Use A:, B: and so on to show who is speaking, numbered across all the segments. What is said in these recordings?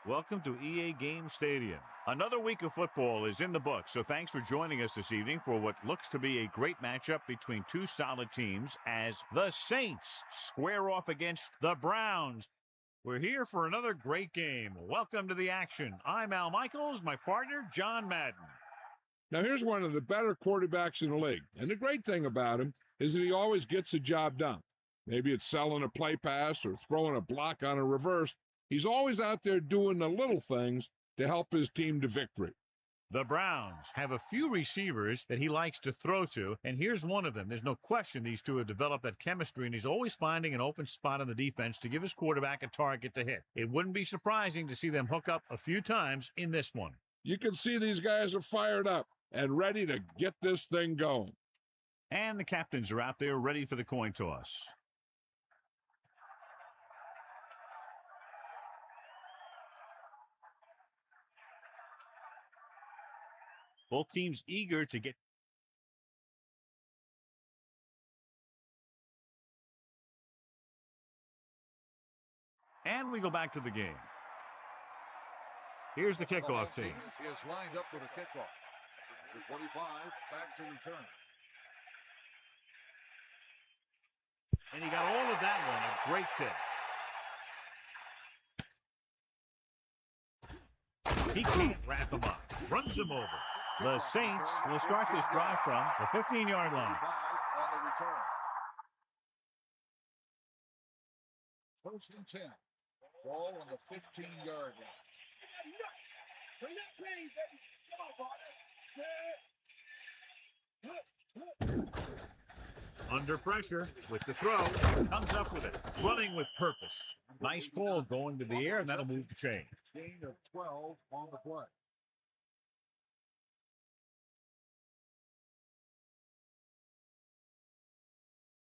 A: Welcome to EA Game Stadium. Another week of football is in the books, so thanks for joining us this evening for what looks to be a great matchup between two solid teams as the Saints square off against the Browns. We're here for another great game. Welcome to the action. I'm Al Michaels, my partner, John Madden.
B: Now, here's one of the better quarterbacks in the league, and the great thing about him is that he always gets the job done. Maybe it's selling a play pass or throwing a block on a reverse. He's always out there doing the little things to help his team to victory.
A: The Browns have a few receivers that he likes to throw to, and here's one of them. There's no question these two have developed that chemistry, and he's always finding an open spot on the defense to give his quarterback a target to hit. It wouldn't be surprising to see them hook up a few times in this one.
B: You can see these guys are fired up and ready to get this thing going.
A: And the captains are out there ready for the coin toss. Both teams eager to get. And we go back to the game. Here's the kickoff team.
C: He is lined up for the kickoff. The 25 back to return.
A: And he got all of that one. A great pick. He can't wrap him up. Runs him over. The Saints will start this drive from the 15-yard line.
C: On the return. First and 10. Ball on the 15-yard line.
A: Under pressure with the throw. Comes up with it. Running with purpose. Nice call going to the air, and that'll move the chain.
C: Gain of 12 on the play.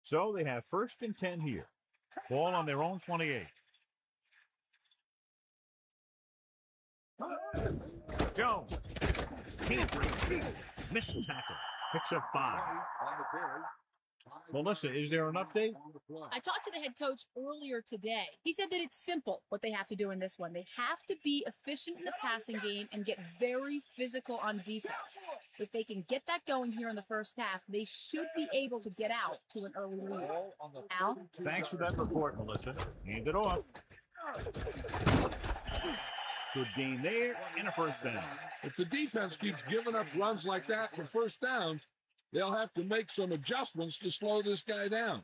A: So they have first and 10 here. Ball on their own 28. Jones. Can't break. Missed tackle. Picks up 5. Melissa, is there an update?
D: I talked to the head coach earlier today. He said that it's simple what they have to do in this one. They have to be efficient in the passing game and get very physical on defense. If they can get that going here in the first half, they should be able to get out to an early lead. Al?
A: Thanks for that report, Melissa. Hand it off. Good game there and a first down.
B: If the defense keeps giving up runs like that for first downs, they'll have to make some adjustments to slow this guy down.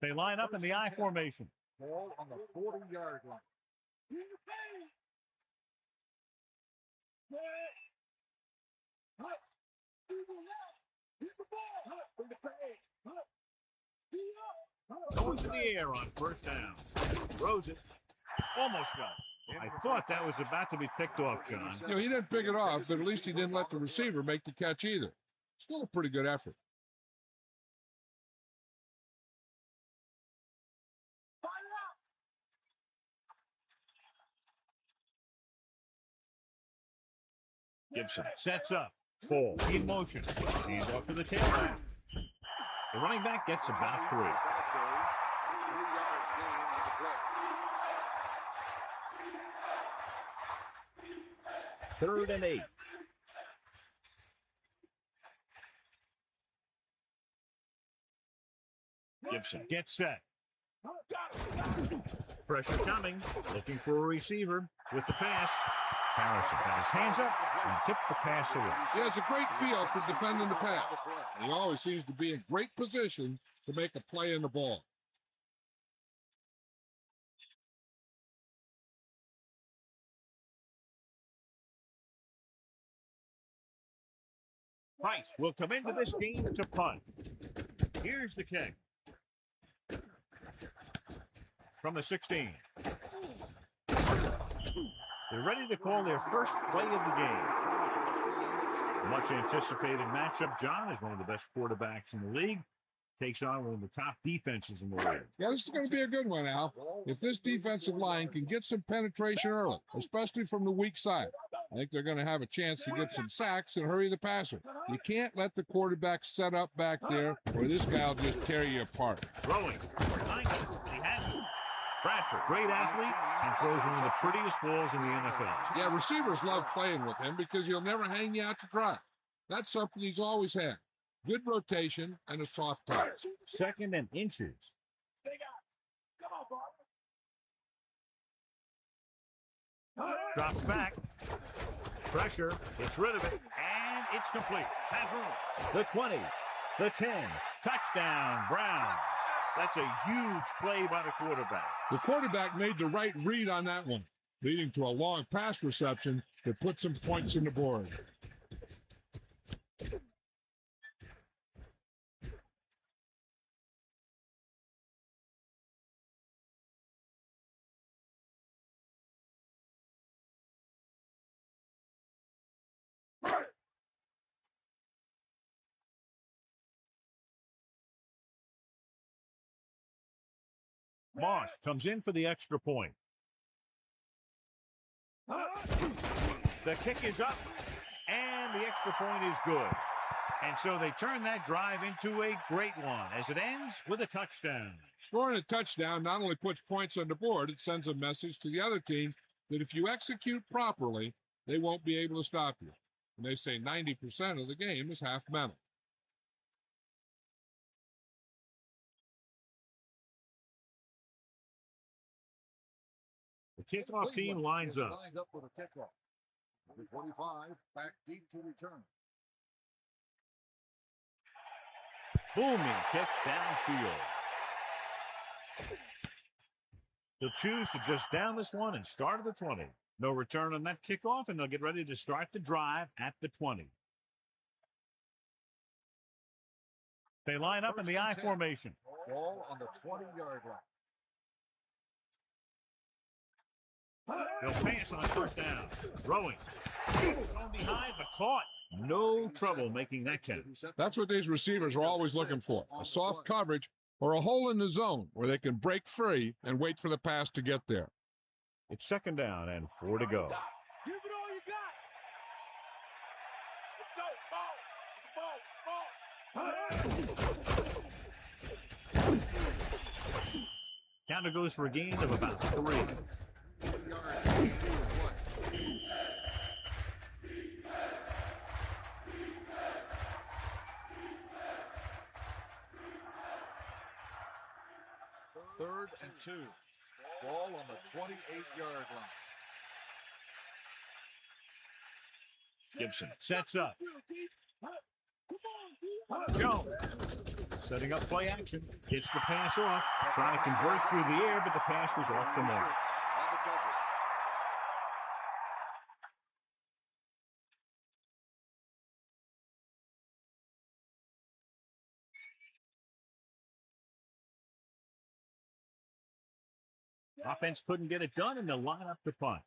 A: They line up in the I formation.
C: Ball on the 40-yard line.
A: Going to the air on first down. Throws it. Almost got it. I thought that was about to be picked off, John.
B: You know, he didn't pick it off, but at least he didn't let the receiver make the catch either. Still a pretty good effort.
A: Gibson sets up. Ball in motion. Hand off to the tailback. The running back gets about 3. Third and 8. Gibson gets set. Pressure coming. Looking for a receiver with the pass. Harrison got his hands up and tipped the pass away.
B: He has a great feel for defending the pass. And he always seems to be in great position to make a play in the ball.
A: Price will come into this game to punt. Here's the kick. From the 16. They're ready to call their first play of the game. Much anticipated matchup, John, is one of the best quarterbacks in the league. Takes on one of the top defenses in the league.
B: Yeah, this is going to be a good one, Al. If this defensive line can get some penetration early, especially from the weak side, I think they're going to have a chance to get some sacks and hurry the passer. You can't let the quarterback set up back there, or this guy will just tear you apart.
A: Throwing. Nice. He has it. Bradford, great athlete, and throws one of the prettiest balls in the NFL.
B: Yeah, receivers love playing with him because he'll never hang you out to dry. That's something he's always had. Good rotation and a soft touch.
A: 2nd and inches. Drops back. Pressure. Gets rid of it. And it's complete. Has room. The 20. The 10. Touchdown, Browns. That's a huge play by the quarterback.
B: The quarterback made the right read on that one, leading to a long pass reception that put some points on the board.
A: Moss comes in for the extra point. The kick is up, and the extra point is good. And so they turn that drive into a great one as it ends with a touchdown.
B: Scoring a touchdown not only puts points on the board, it sends a message to the other team that if you execute properly, they won't be able to stop you. And they say 90% of the game is half mental.
A: The kickoff team lines up.
C: Lined up for the kickoff. Number 25, back deep to return.
A: Booming kick downfield. He'll choose to just down this one and start at the 20. No return on that kickoff, and they'll get ready to start the drive at the 20. They line up in the I formation.
C: Ball on the 20-yard line.
A: They'll pass on 1st down. Throwing. Thrown behind, but caught. No trouble making that count.
B: That's what these receivers are always looking for, a soft coverage or a hole in the zone where they can break free and wait for the pass to get there.
A: It's 2nd down and 4 to go.
C: Give it all you got. Let's go. Ball.
A: Counter goes for a gain of about 3.
C: Third and 2. Ball on the 28-yard line.
A: Gibson sets up. Jones setting up play action. Gets the pass off. Trying to convert through the air, but the pass was off the mark. Offense couldn't get it done, and they'll line up to punt.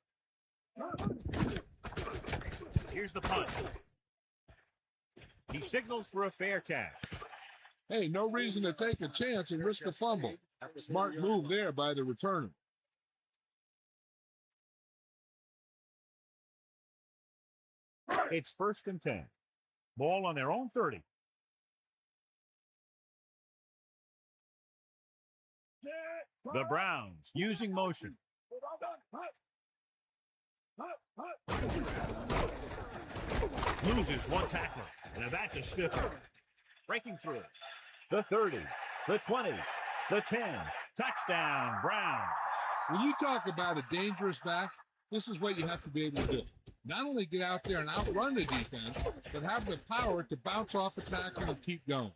A: Here's the punt. He signals for a fair catch.
B: Hey, no reason to take a chance and risk a fumble. Smart move there by the returner.
A: It's 1st and 10. Ball on their own 30. The Browns using motion. Loses one tackler. Now that's a stiffer. Breaking through. The 30, the 20, the 10. Touchdown, Browns.
B: When you talk about a dangerous back, this is what you have to be able to do. Not only get out there and outrun the defense, but have the power to bounce off a tackle and keep going.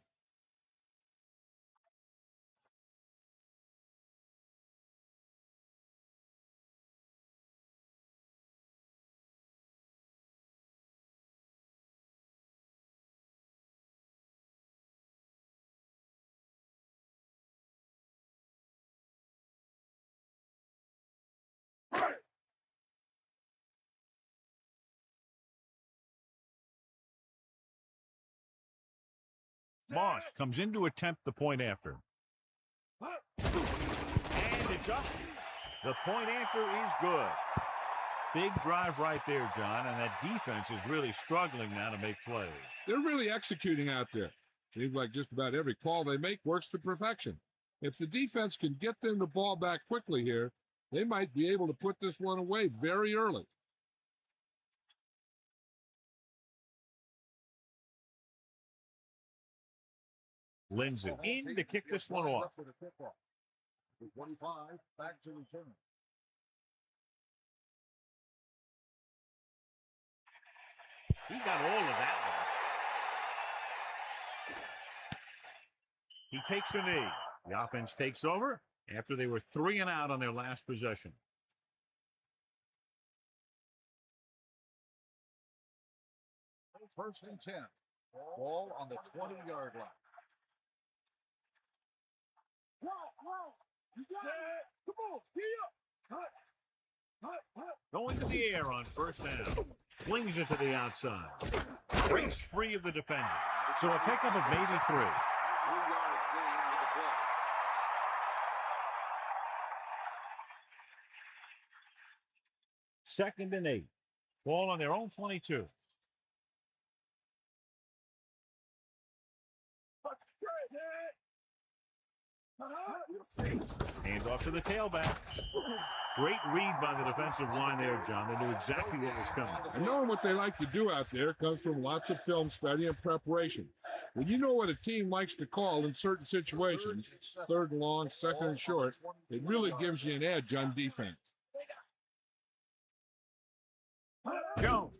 A: Moss comes in to attempt the point after. And it's up. The point after is good. Big drive right there, John, and that defense is really struggling now to make plays.
B: They're really executing out there. Seems like just about every call they make works to perfection. If the defense can get them the ball back quickly here, they might be able to put this one away very early.
A: Lindsey in to kick this one off.
C: 25, back to return.
A: He got all of that one. He takes a knee. The offense takes over after they were 3 and out on their last possession.
C: First and 10. Ball on the 20-yard line.
A: Going to the air on first down. Flings it to the outside. Breaks free of the defender. So a pickup of maybe 3.
C: 3 yards gain on the play.
A: Second and 8. Ball on their own 22. Hands off to the tailback. Great read by the defensive line there, John. They knew exactly what was coming.
B: And knowing what they like to do out there comes from lots of film study and preparation. When you know what a team likes to call in certain situations, third and long, second and short, it really gives you an edge on defense.
A: Jones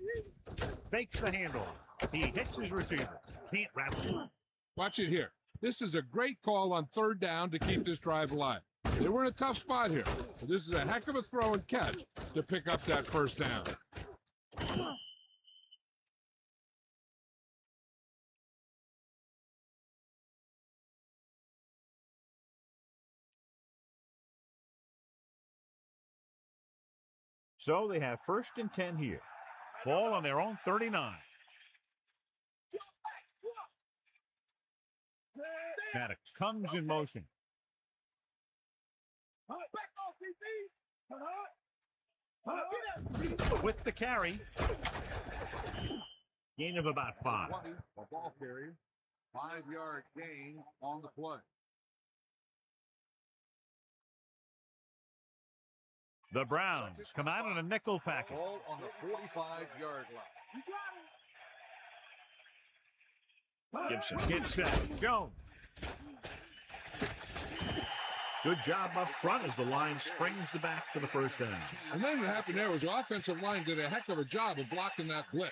A: fakes the handoff. He hits his receiver. Can't wrap it up.
B: Watch it here. This is a great call on third down to keep this drive alive. They were in a tough spot here, but this is a heck of a throw and catch to pick up that first down.
A: So they have first and 10 here. Ball on their own 39. Maddox comes in motion. With the carry. Gain of about 5.
C: 20, a ball carrier. 5-yard gain on the play.
A: The Browns come out in a nickel package.
C: Ball on the 45-yard line.
A: Gibson gets set. Jones. Good job up front as the line springs the back for the first down.
B: And then what happened there was the offensive line did a heck of a job of blocking that blitz.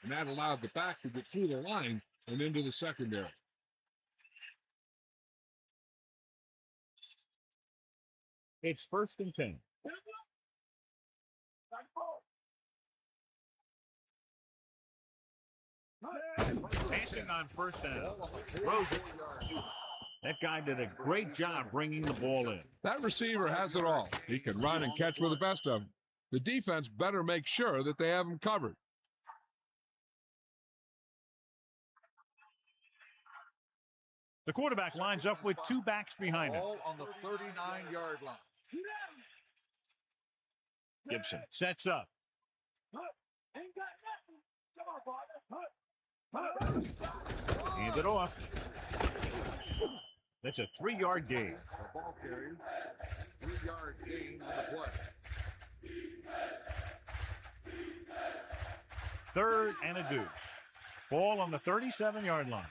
B: And that allowed the back to get through the line and into the secondary.
A: It's first and 10. Passing on first down. Rosen. That guy did a great job bringing the ball in.
B: That receiver has it all. He can run and catch with the best of them. The defense better make sure that they have him covered.
A: The quarterback lines up with 2 backs behind him.
C: Ball on the 39-yard line.
A: Gibson sets up. Hand it off. That's a 3-yard gain.
C: A ball carrier. 3-yard gain on the play.
A: Third and a deuce. Ball on the 37-yard line.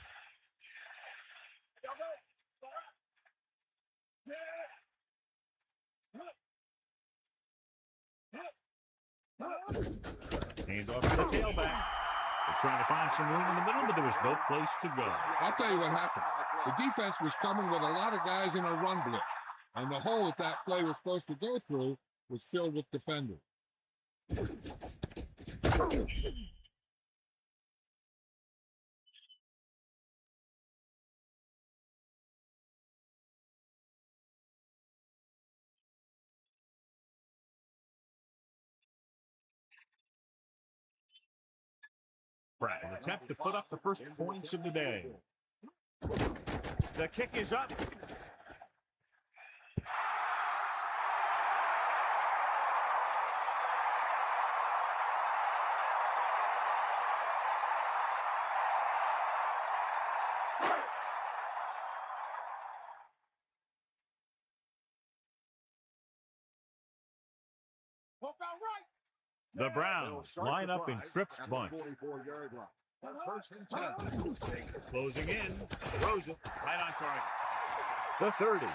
A: Hand off to the tailback. They're trying to find some room in the middle, but there was no place to go.
B: I'll tell you what happened. The defense was coming with a lot of guys in a run blitz. And the hole that play was supposed to go through was filled with defenders.
A: Pratt will attempt to put up the first points of the day. The kick is up. The Browns line up in Tripp's bunch.
C: First and 10.
A: Closing in. Throws it right on target. The 30.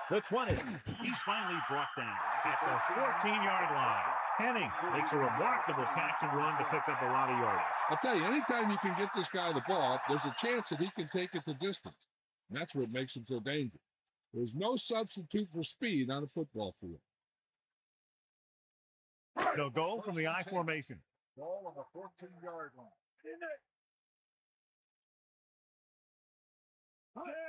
A: The 20. He's finally brought down at the 14-yard line. Henning makes a remarkable catch and run to pick up a lot of yardage.
B: I'll tell you, anytime you can get this guy the ball, there's a chance that he can take it the distance. And that's what makes him so dangerous. There's no substitute for speed on a football field.
A: They'll go from the I formation.
C: Ball on the 14-yard line.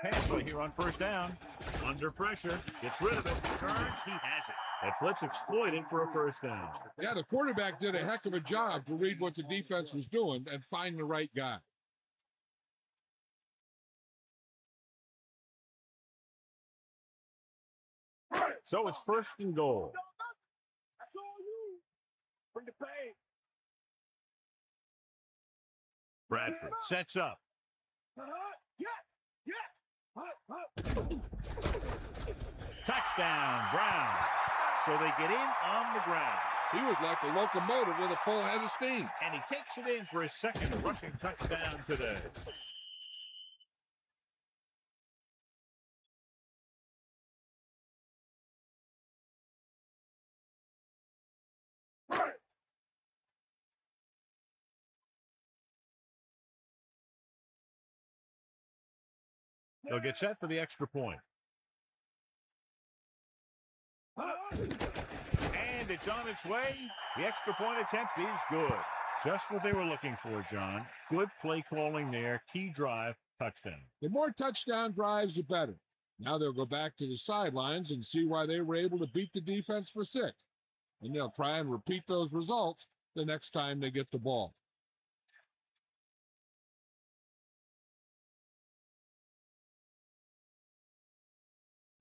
A: Pass play here on first down. Under pressure. Gets rid of it. Turns. He has it. That blitz exploited for a first down.
B: Yeah, the quarterback did a heck of a job to read what the defense was doing and find the right guy.
A: So it's first and goal.
C: I saw you. Bring the pay.
A: Bradford sets up. Touchdown, Browns. So they get in on the ground.
B: He was like a locomotive with a full head of steam.
A: And he takes it in for his second rushing touchdown today. They'll get set for the extra point. And it's on its way. The extra point attempt is good. Just what they were looking for, John. Good play calling there. Key drive, touchdown.
B: The more touchdown drives, the better. Now they'll go back to the sidelines and see why they were able to beat the defense for 6. And they'll try and repeat those results the next time they get the ball.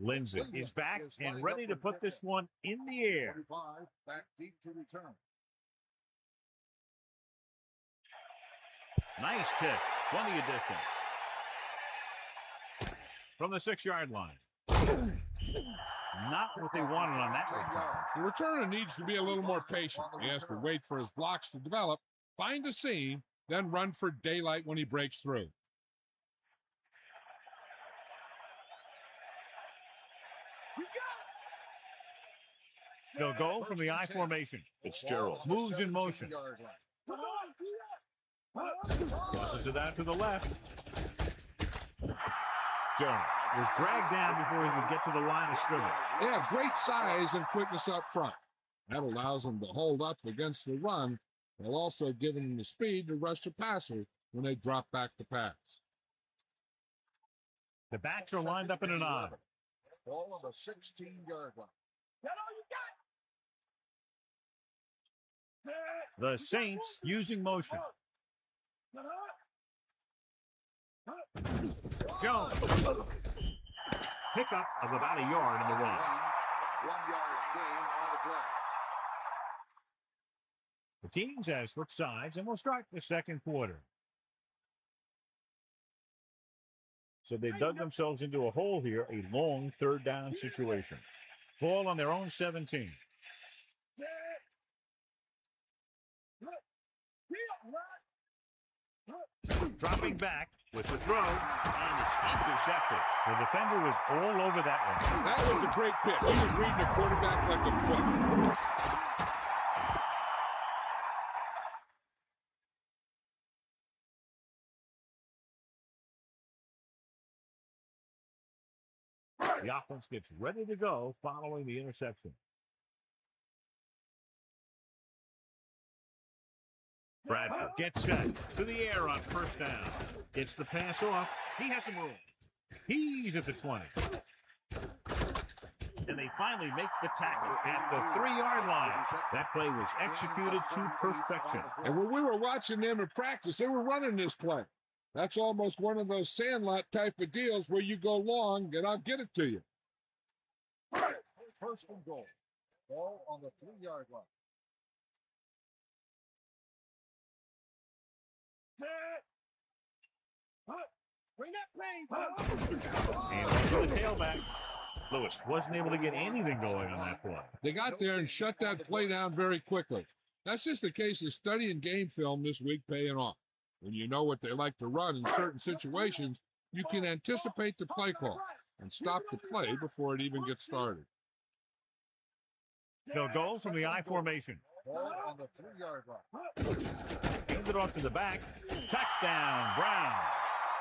A: Lindsay is back and ready to put this one in the air.
C: 25, back deep to return.
A: Nice kick. Plenty of distance. From the 6-yard line. Not what they wanted on that return.
B: The returner needs to be a little more patient. He has to wait for his blocks to develop, find a seam, then run for daylight when he breaks through.
A: They'll go from the I formation. Fitzgerald moves in motion. Crosses it out to the left. Jones was dragged down before he could get to the line of scrimmage.
B: They have great size and quickness up front. That allows them to hold up against the run, while also giving them the speed to rush the passer when they drop back to pass.
A: The backs are lined up in an I.
C: Ball on the 16-yard line.
A: The Saints using motion. Jones. Pickup of about a yard in the run.
C: 1 yard gain on the play.
A: The teams have switched sides, and we'll start the second quarter. So they've dug themselves into a hole here, a long third down situation. Ball on their own 17. Dropping back with the throw, and it's intercepted. The defender was all over that one.
B: That was a great pitch. He was reading the quarterback like a book.
A: The offense gets ready to go following the interception. Bradford gets set to the air on first down. Gets the pass off. He has some room. He's at the 20. And they finally make the tackle at the 3-yard line. That play was executed to perfection.
B: And when we were watching them in practice, they were running this play. That's almost one of those sandlot type of deals where you go long and I'll get it to you.
C: First and goal. Ball on the 3-yard line.
A: And to the tailback. Lewis wasn't able to get anything going on that play.
B: They got there and shut that play down very quickly. That's just a case of studying game film this week paying off. When you know what they like to run in certain situations, you can anticipate the play call and stop the play before it even gets started.
A: They'll go from the I formation.
C: Ball on the 3-yard line.
A: Hand it off to the back. Touchdown, Brown.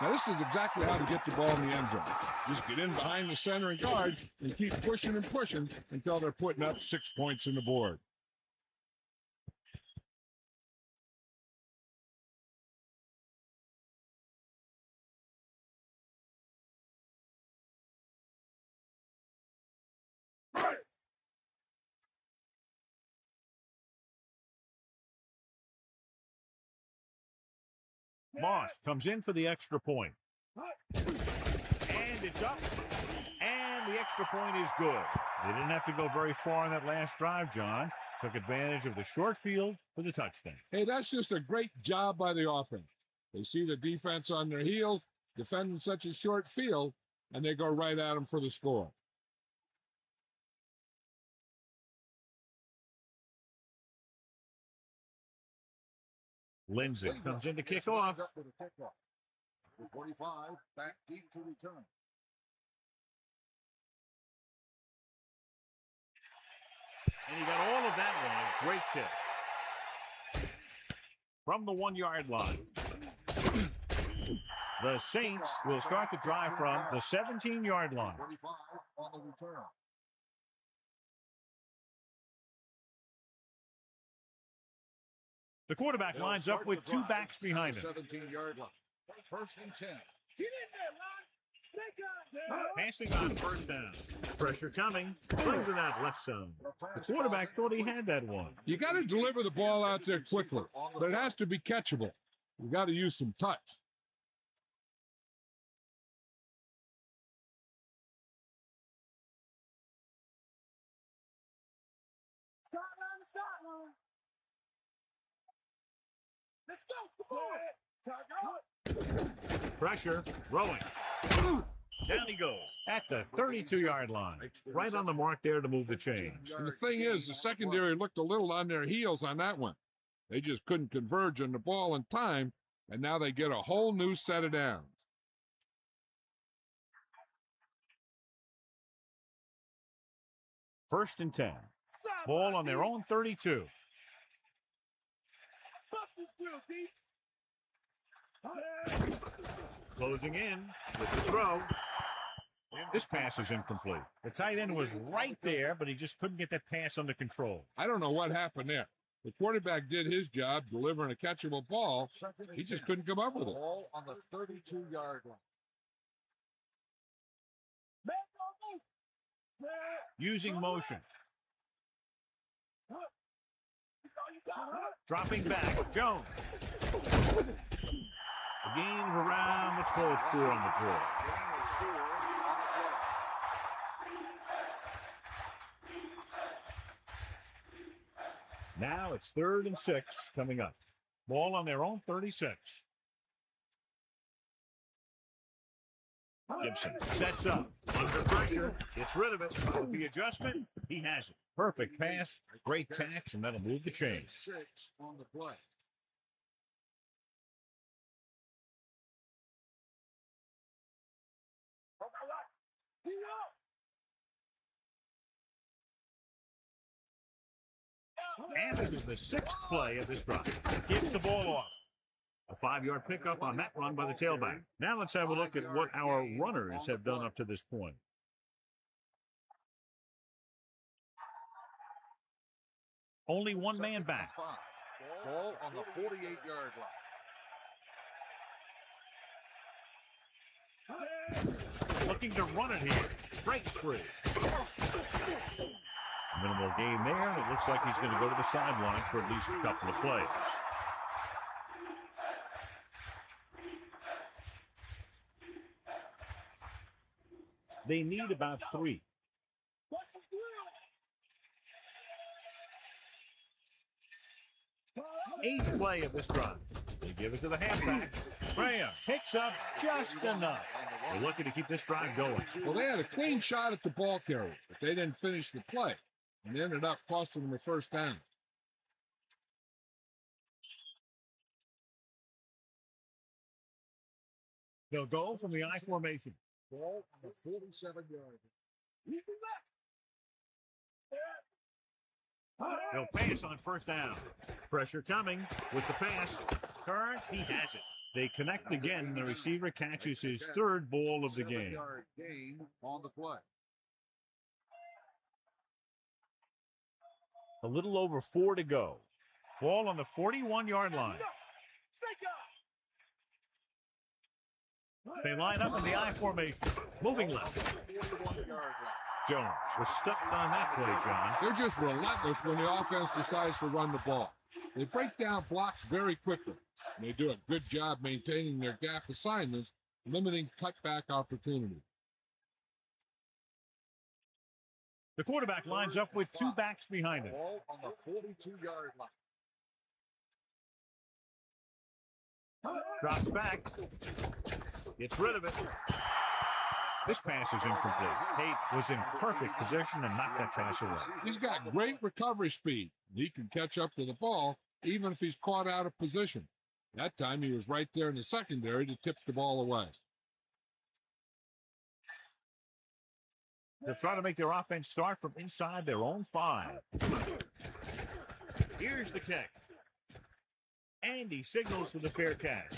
B: Now, this is exactly how to get the ball in the end zone. Just get in behind the center and guard and keep pushing and pushing until they're putting up 6 points in the board.
A: Moss comes in for the extra point. And it's up. And the extra point is good. They didn't have to go very far on that last drive, John. Took advantage of the short field for the touchdown.
B: Hey, that's just a great job by the offense. They see the defense on their heels, defending such a short field, and they go right at them for the score.
A: Lindsay comes in to kick off.
C: 45, back deep to return.
A: And he got all of that one. A great kick. From the 1-yard line. The Saints will start the drive from the 17-yard line.
C: 45 on the return.
A: The quarterback lines up with two backs behind him.
C: 17-yard line. First and 10.
A: Passing on first down. Pressure coming. Slings it out left zone. The quarterback thought he had that one.
B: You got to deliver the ball out there quickly, but it has to be catchable. You got to use some touch.
C: Let's go.
A: Pressure. Rolling. Down he goes at the 32-yard line. Right on the mark there to move the chains.
B: And the thing is, the secondary looked a little on their heels on that one. They just couldn't converge on the ball in time, and now they get a whole new set of downs.
A: First and 10. Ball on their own 32. Closing in with the throw. This pass is incomplete. The tight end was right there, but he just couldn't get that pass under control.
B: I don't know what happened there. The quarterback did his job delivering a catchable ball. He just couldn't come up with it.
C: Ball on the 32-yard line.
A: Using motion. Dropping back. Jones. A gain of around, let's call it 4 on the draw. Now it's 3rd and 6 coming up. Ball on their own 36. Gibson sets up. Under pressure. Gets rid of it. With the adjustment, he has it. Perfect pass. Great catch, and that'll move the chains.
C: 6 on the play.
A: And this is the 6th play of this drive. Gets the ball off. A 5-yard pickup on that run by the tailback. Now let's have a look at what our runners have done up to this point. Only one man back.
C: Ball on the 48-yard line.
A: Looking to run it here. Breaks free. Minimal gain there, and it looks like he's going to go to the sideline for at least a couple of plays. They need about 3. 8th play of this drive. They give it to the halfback. Graham picks up just enough. They're looking to keep this drive going.
B: Well, they had a clean shot at the ball carrier, but they didn't finish the play, and ended up costing them a first down.
A: They'll go from the I formation.
C: Ball on the 47-yard line.
A: They'll pass on first down. Pressure coming with the pass. Turns, he has it. They connect again. The receiver catches his third ball of the game.
C: 7-yard gain on the play.
A: A little over 4 to go. Ball on the 41-yard line. They line up in the I formation. Moving left.
C: 41-yard line.
A: Jones was stuck on that play, John.
B: They're just relentless when the offense decides to run the ball. They break down blocks very quickly, and they do a good job maintaining their gap assignments, limiting cutback opportunities.
A: The quarterback lines up with 2 backs behind him.
C: Ball on the 42-yard line.
A: Drops back. Gets rid of it. This pass is incomplete. Tate was in perfect position and knocked that pass away.
B: He's got great recovery speed. He can catch up to the ball even if he's caught out of position. That time he was right there in the secondary to tip the ball away.
A: They'll try to make their offense start from inside their own 5. Here's the kick. And he signals for the fair catch.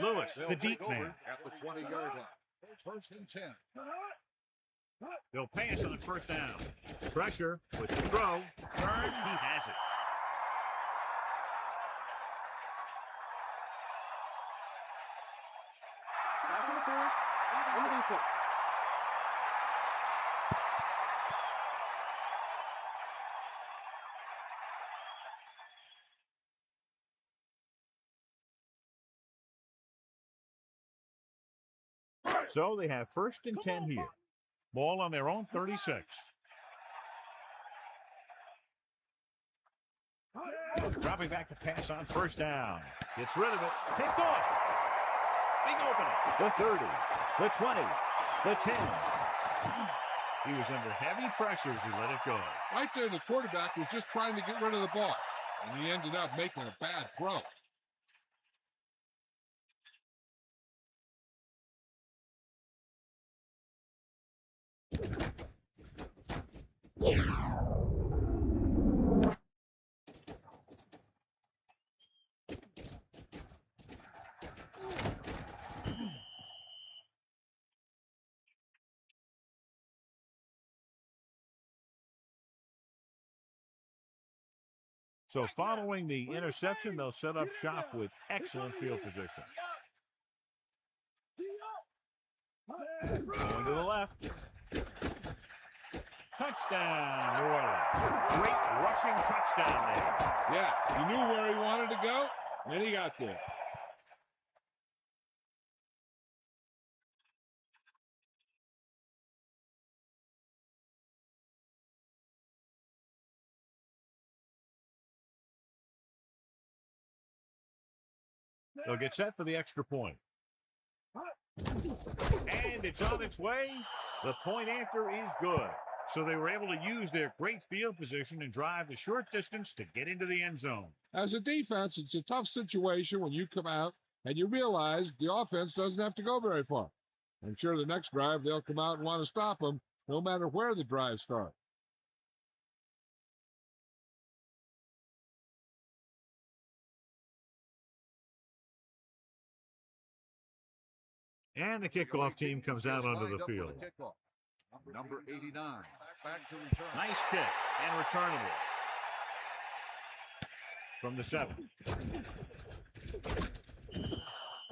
A: Lewis, the deep man.
C: At the 20-yard line. First and 10.
A: They'll pass on first down. Pressure with the throw. Turns, he has it.
E: Pass interference. On the defense.
A: So they have first and 10 here. Ball on their own 36. Dropping back to pass on first down. Gets rid of it. Picked off. Big opening. The 30. The 20. The 10. He was under heavy pressure as he let it go.
B: Right there, the quarterback was just trying to get rid of the ball, and he ended up making a bad throw.
A: So following the interception, they'll set up shop with excellent field position. Going to the left. Touchdown, New Orleans. Great rushing touchdown there.
B: Yeah, he knew where he wanted to go, and he got there.
A: They'll get set for the extra point. And it's on its way. The point after is good. So they were able to use their great field position and drive the short distance to get into the end zone.
B: As a defense, it's a tough situation when you come out and you realize the offense doesn't have to go very far. I'm sure the next drive they'll come out and want to stop them no matter where the drive starts.
A: And the kickoff team comes out onto the field.
C: Number 89. Back to return.
A: Nice kick and returnable. From the 7.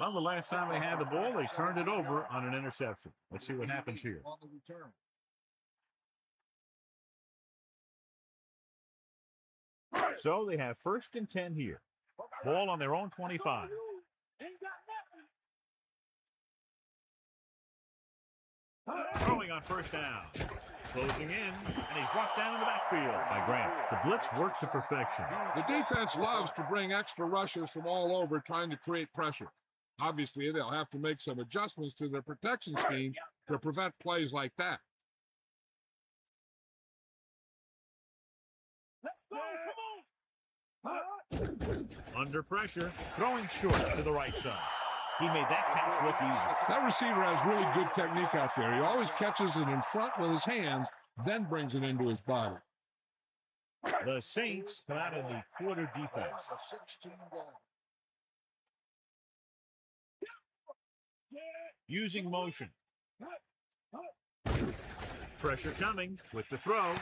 A: Well, the last time they had the ball, they turned it over on an interception. Let's see what happens here.
C: On the return.
A: So they have first and 10 here. Ball on their own 25. Throwing on first down. Closing in, and he's brought down in the backfield by Grant. The blitz worked to perfection.
B: The defense loves to bring extra rushers from all over trying to create pressure. Obviously, they'll have to make some adjustments to their protection scheme to prevent plays like that.
A: Under pressure, throwing short to the right side. He made that catch look easy.
B: That receiver has really good technique out there. He always catches it in front with his hands, then brings it into his body.
A: The Saints come out in the quarter defense. Using motion. Pressure coming with the throw.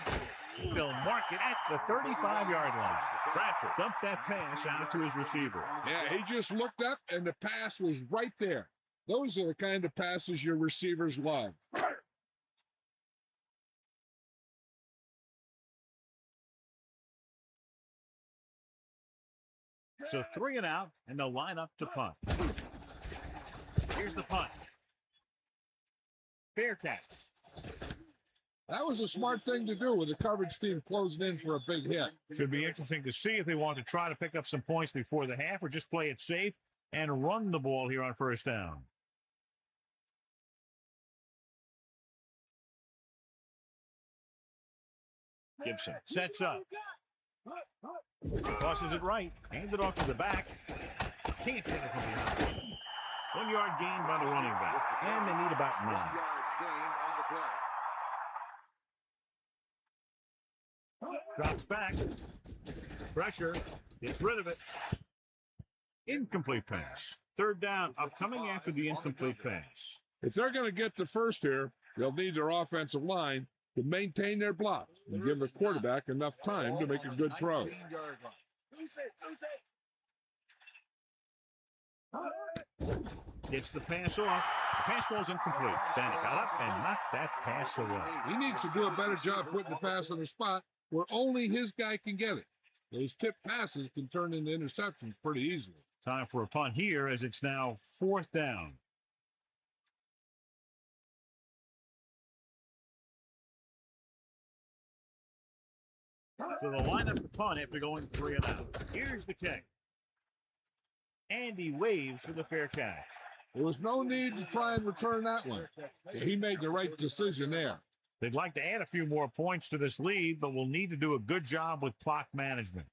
A: They'll mark it at the 35-yard line. Bradford dumped that pass out to his receiver.
B: Yeah, he just looked up, and the pass was right there. Those are the kind of passes your receivers love.
A: So 3 and out, and they'll line up to punt. Here's the punt. Fair catch.
B: That was a smart thing to do with the coverage team closing in for a big hit.
A: Should be interesting to see if they want to try to pick up some points before the half or just play it safe and run the ball here on first down. Gibson sets up. Tosses it right. Hands it off to the back. Can't get it from behind. 1 yard gain by the running back. And they need about 9. Drops back. Pressure. Gets rid of it. Incomplete pass. Third down upcoming after the incomplete pass.
B: If they're going to get the first here, they'll need their offensive line to maintain their blocks and give the quarterback enough time to make a good throw.
A: Gets the pass off. The pass falls incomplete. Bennett got up and knocked that pass away.
B: He needs to do a better job putting the pass on the spot where only his guy can get it. Those tip passes can turn into interceptions pretty easily.
A: Time for a punt here as it's now 4th down. So they'll line up the punt after going 3 and out. Here's the kick. And he waves for the fair catch.
B: There was no need to try and return that one. He made the right decision there.
A: They'd like to add a few more points to this lead, but will need to do a good job with clock management.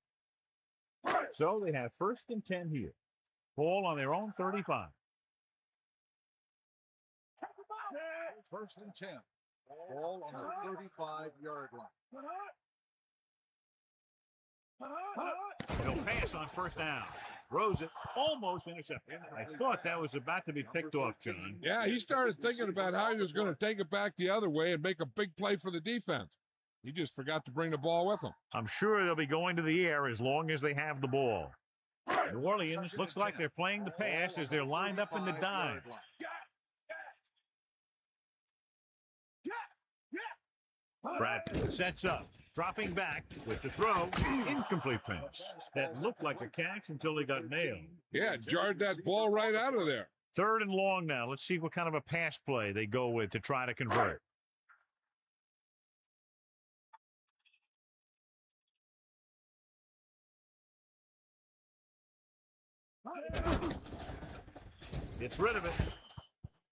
A: So they have 1st and 10 here. Ball on their own 35.
C: 1st and 10. Ball on the 35-yard line.
A: He'll pass on first down. Throws it, almost intercepted. I thought that was about to be picked off, John.
B: Yeah, he started thinking about how he was going to take it back the other way and make a big play for the defense. He just forgot to bring the ball with him.
A: I'm sure they'll be going to the air as long as they have the ball. New Orleans looks like they're playing the pass as they're lined up in the dime. Bradford sets up, dropping back with the throw. Incomplete pass. That looked like a catch until he got nailed.
B: Yeah, jarred that ball right out of there.
A: 3rd and long now. Let's see what kind of a pass play they go with to try to convert. Gets rid of it.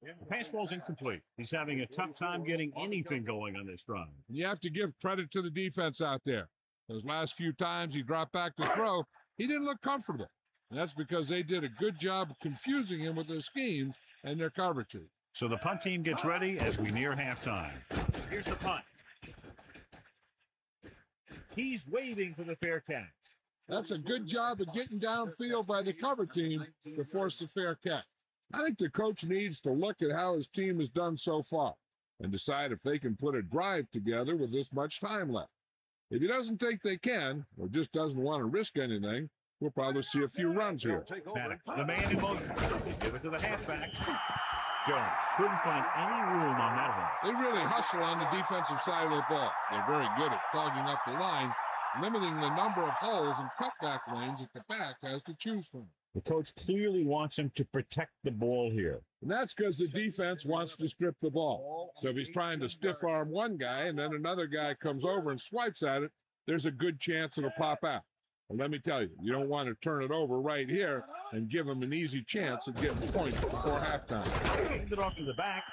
A: The pass ball's incomplete. He's having a tough time getting anything going on this drive.
B: You have to give credit to the defense out there. Those last few times he dropped back to throw, he didn't look comfortable. And that's because they did a good job of confusing him with their schemes and their coverages.
A: So the punt team gets ready as we near halftime. Here's the punt. He's waving for the fair catch.
B: That's a good job of getting downfield by the cover team to force the fair catch. I think the coach needs to look at how his team has done so far and decide if they can put a drive together with this much time left. If he doesn't think they can, or just doesn't want to risk anything, we'll probably see a few runs here.
A: Maddox, the man in motion. They give it to the halfback. Jones couldn't find any room on that one.
B: They really hustle on the defensive side of the ball. They're very good at clogging up the line limiting the number of holes and cutback lanes that the back has to choose from.
A: The coach clearly wants him to protect the ball here.
B: And that's because the defense wants to strip the ball. So if he's trying to stiff arm one guy and then another guy comes over and swipes at it, there's a good chance it'll pop out. And let me tell you, you don't want to turn it over right here and give him an easy chance of getting points before halftime.
A: Handed off to the back.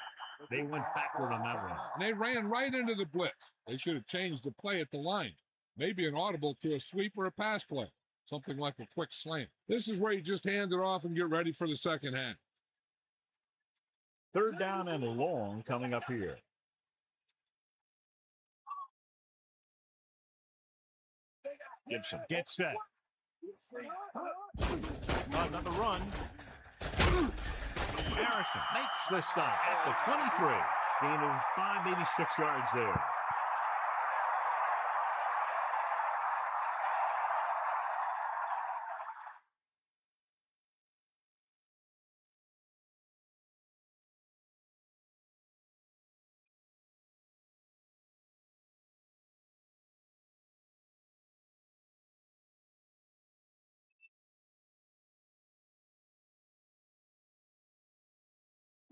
A: They went backward on that one.
B: And they ran right into the blitz. They should have changed the play at the line. Maybe an audible to a sweep or a pass play. Something like a quick slant. This is where you just hand it off and get ready for the second half.
A: Third down and long coming up here. Gibson gets set. Another run. Harrison makes the stop at the 23. Gain of 5, maybe 6 yards there.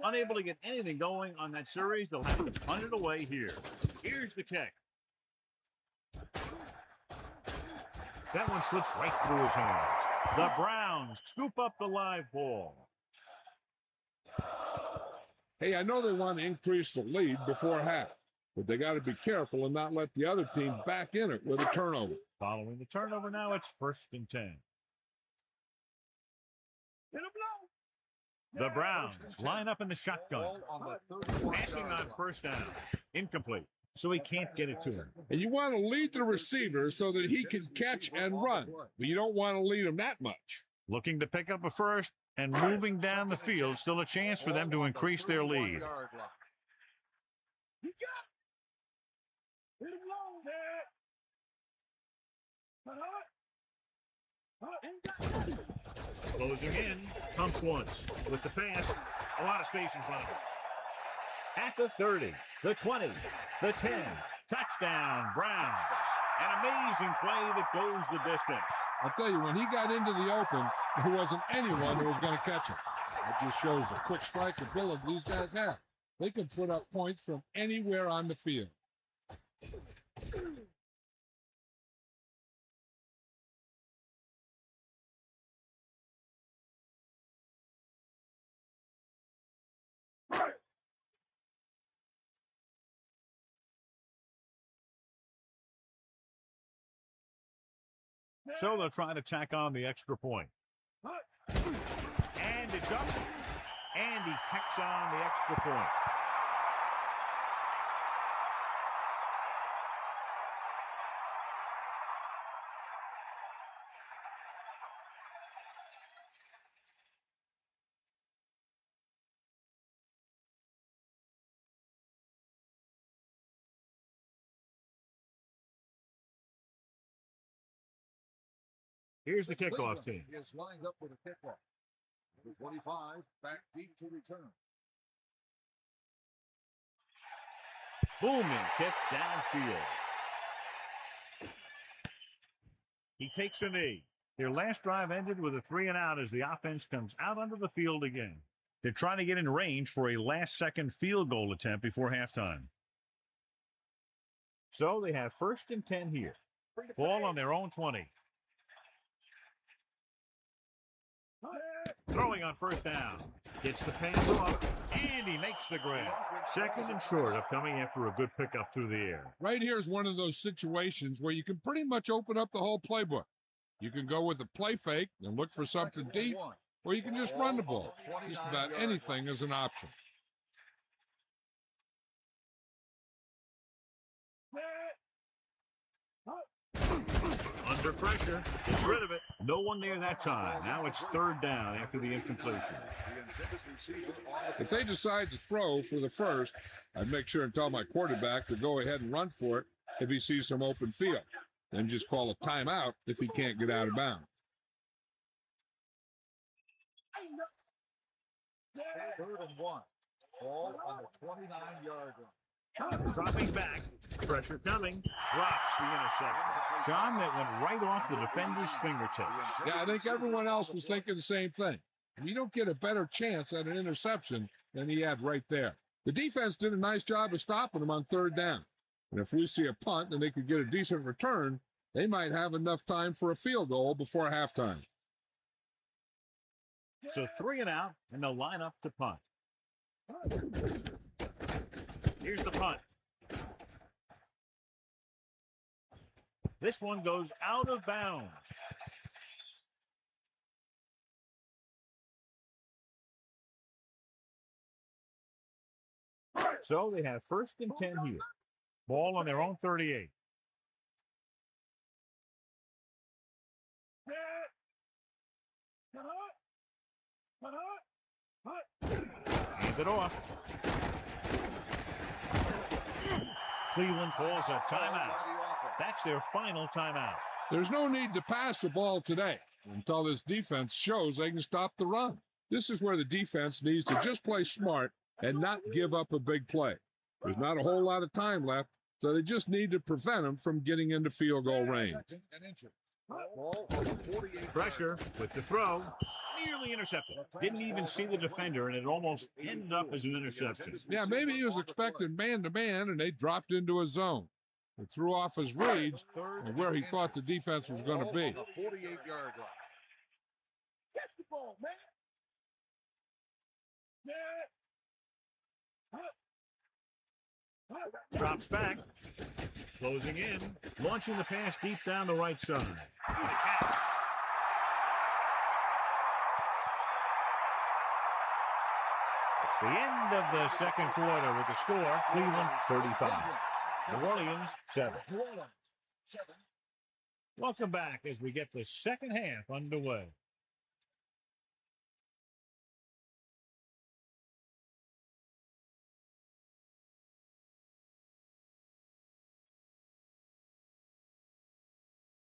A: Unable to get anything going on that series, they'll have to punt it away here. Here's the kick. That one slips right through his hands. The Browns scoop up the live ball.
B: Hey, I know they want to increase the lead before half, but they got to be careful and not let the other team back in it with a turnover.
A: Following the turnover now, it's 1st and 10. The Browns line up in the shotgun. Passing on 1st down. Incomplete. So he can't get it to him.
B: And you want to lead the receiver so that he can catch and run, but you don't want to lead him that much.
A: Looking to pick up a first and moving down the field. Still a chance for them to increase their lead. Closing in, pumps once. With the pass, a lot of space in front of him. At the 30, the 20, the 10, touchdown, Browns. An amazing play that goes the distance.
B: I'll tell you, when he got into the open, there wasn't anyone who was going to catch him. It just shows the quick strike ability these guys have. They can put up points from anywhere on the field.
A: So they'll try to tack on the extra point. And it's up. And he tacks on the extra point. Here's the kickoff team.
C: Is lined up with a kickoff. The 25 back deep to return.
A: Booming kick downfield. He takes a knee. Their last drive ended with a 3-and-out as the offense comes out onto the field again. They're trying to get in range for a last-second field goal attempt before halftime. So they have 1st and 10 here. Ball on their own 20. Throwing on 1st down. Gets the pass off, and he makes the grab. 2nd and short upcoming after a good pickup through the air.
B: Right here is one of those situations where you can pretty much open up the whole playbook. You can go with a play fake and look for something deep, or you can just run the ball. Just about anything is an option.
A: Under pressure, gets rid of it. No one there that time. Now it's 3rd down after the incompletion.
B: If they decide to throw for the first, I'd make sure and tell my quarterback to go ahead and run for it if he sees some open field. Then just call a timeout if he can't get out of bounds.
C: 3rd and 1. Ball on the 29-yard line.
A: Dropping back. Pressure coming. Drops the interception. John, that went right off the defender's fingertips.
B: Yeah, I think everyone else was thinking the same thing. You don't get a better chance at an interception than he had right there. The defense did a nice job of stopping him on third down. And if we see a punt and they could get a decent return, they might have enough time for a field goal before halftime.
A: So 3 and out, and they'll line up to punt. Here's the punt. This one goes out of bounds. So they have 1st and 10 here. Ball on their own 38. Hand it off. Cleveland calls a timeout. That's their final timeout.
B: There's no need to pass the ball today until this defense shows they can stop the run. This is where the defense needs to just play smart and not give up a big play. There's not a whole lot of time left, so they just need to prevent them from getting into field goal range.
A: Pressure with the throw. Nearly intercepted. Didn't even see the defender, and it almost ended up as an interception.
B: Yeah, maybe he was expecting man-to-man, and they dropped into a zone. He threw off his reads and where he thought the defense was going to be.
C: 48-yard line.
E: Catch the ball, man.
A: Drops back. Closing in. Launching the pass deep down the right side. It's the end of the second quarter with the score, Cleveland 35. New Orleans 7. Welcome back as we get the second half underway.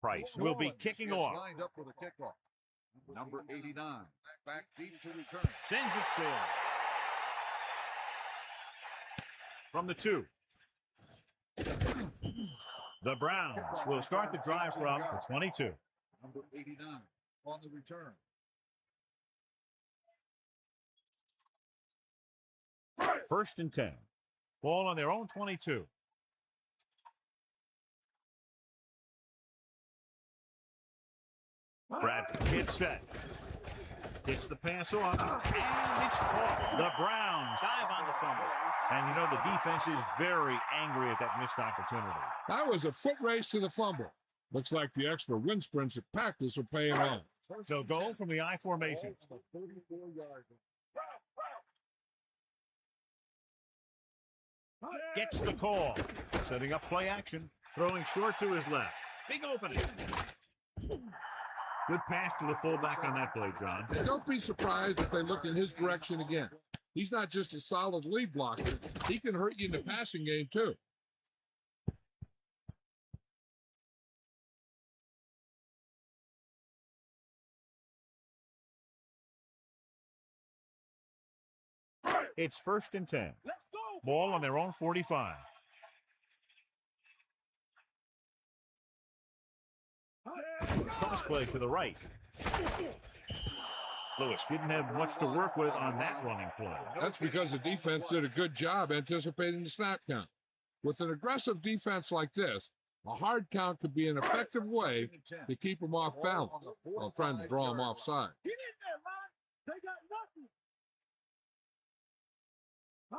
A: Price will be kicking off.
C: Lined up for the kickoff. Number 89. Back deep to return.
A: Sends it still. From the 2. The Browns will start the drive from the 22.
C: Number 89 on the return.
A: First and 10. Ball on their own 22. Bradford gets set. Gets the pass off. And it's caught. The Browns dive on the fumble. And you know the defense is very angry at that missed opportunity.
B: That was a foot race to the fumble. Looks like the extra wind sprints at practice are paying off.
A: So goal from the I formation.
C: 34-yard line.
A: Gets the call. Setting up play action. Throwing short to his left. Big opening. Good pass to the fullback on that play, John.
B: And don't be surprised if they look in his direction again. He's not just a solid lead blocker. He can hurt you in the passing game, too.
A: It's first and 10. Ball on their own 45. Cross play to the right. Lewis didn't have much to work with on that running play.
B: That's because the defense did a good job anticipating the snap count. With an aggressive defense like this, a hard count could be an effective way to keep them off balance while trying to draw them offside.
E: Get in there, man. They got nothing.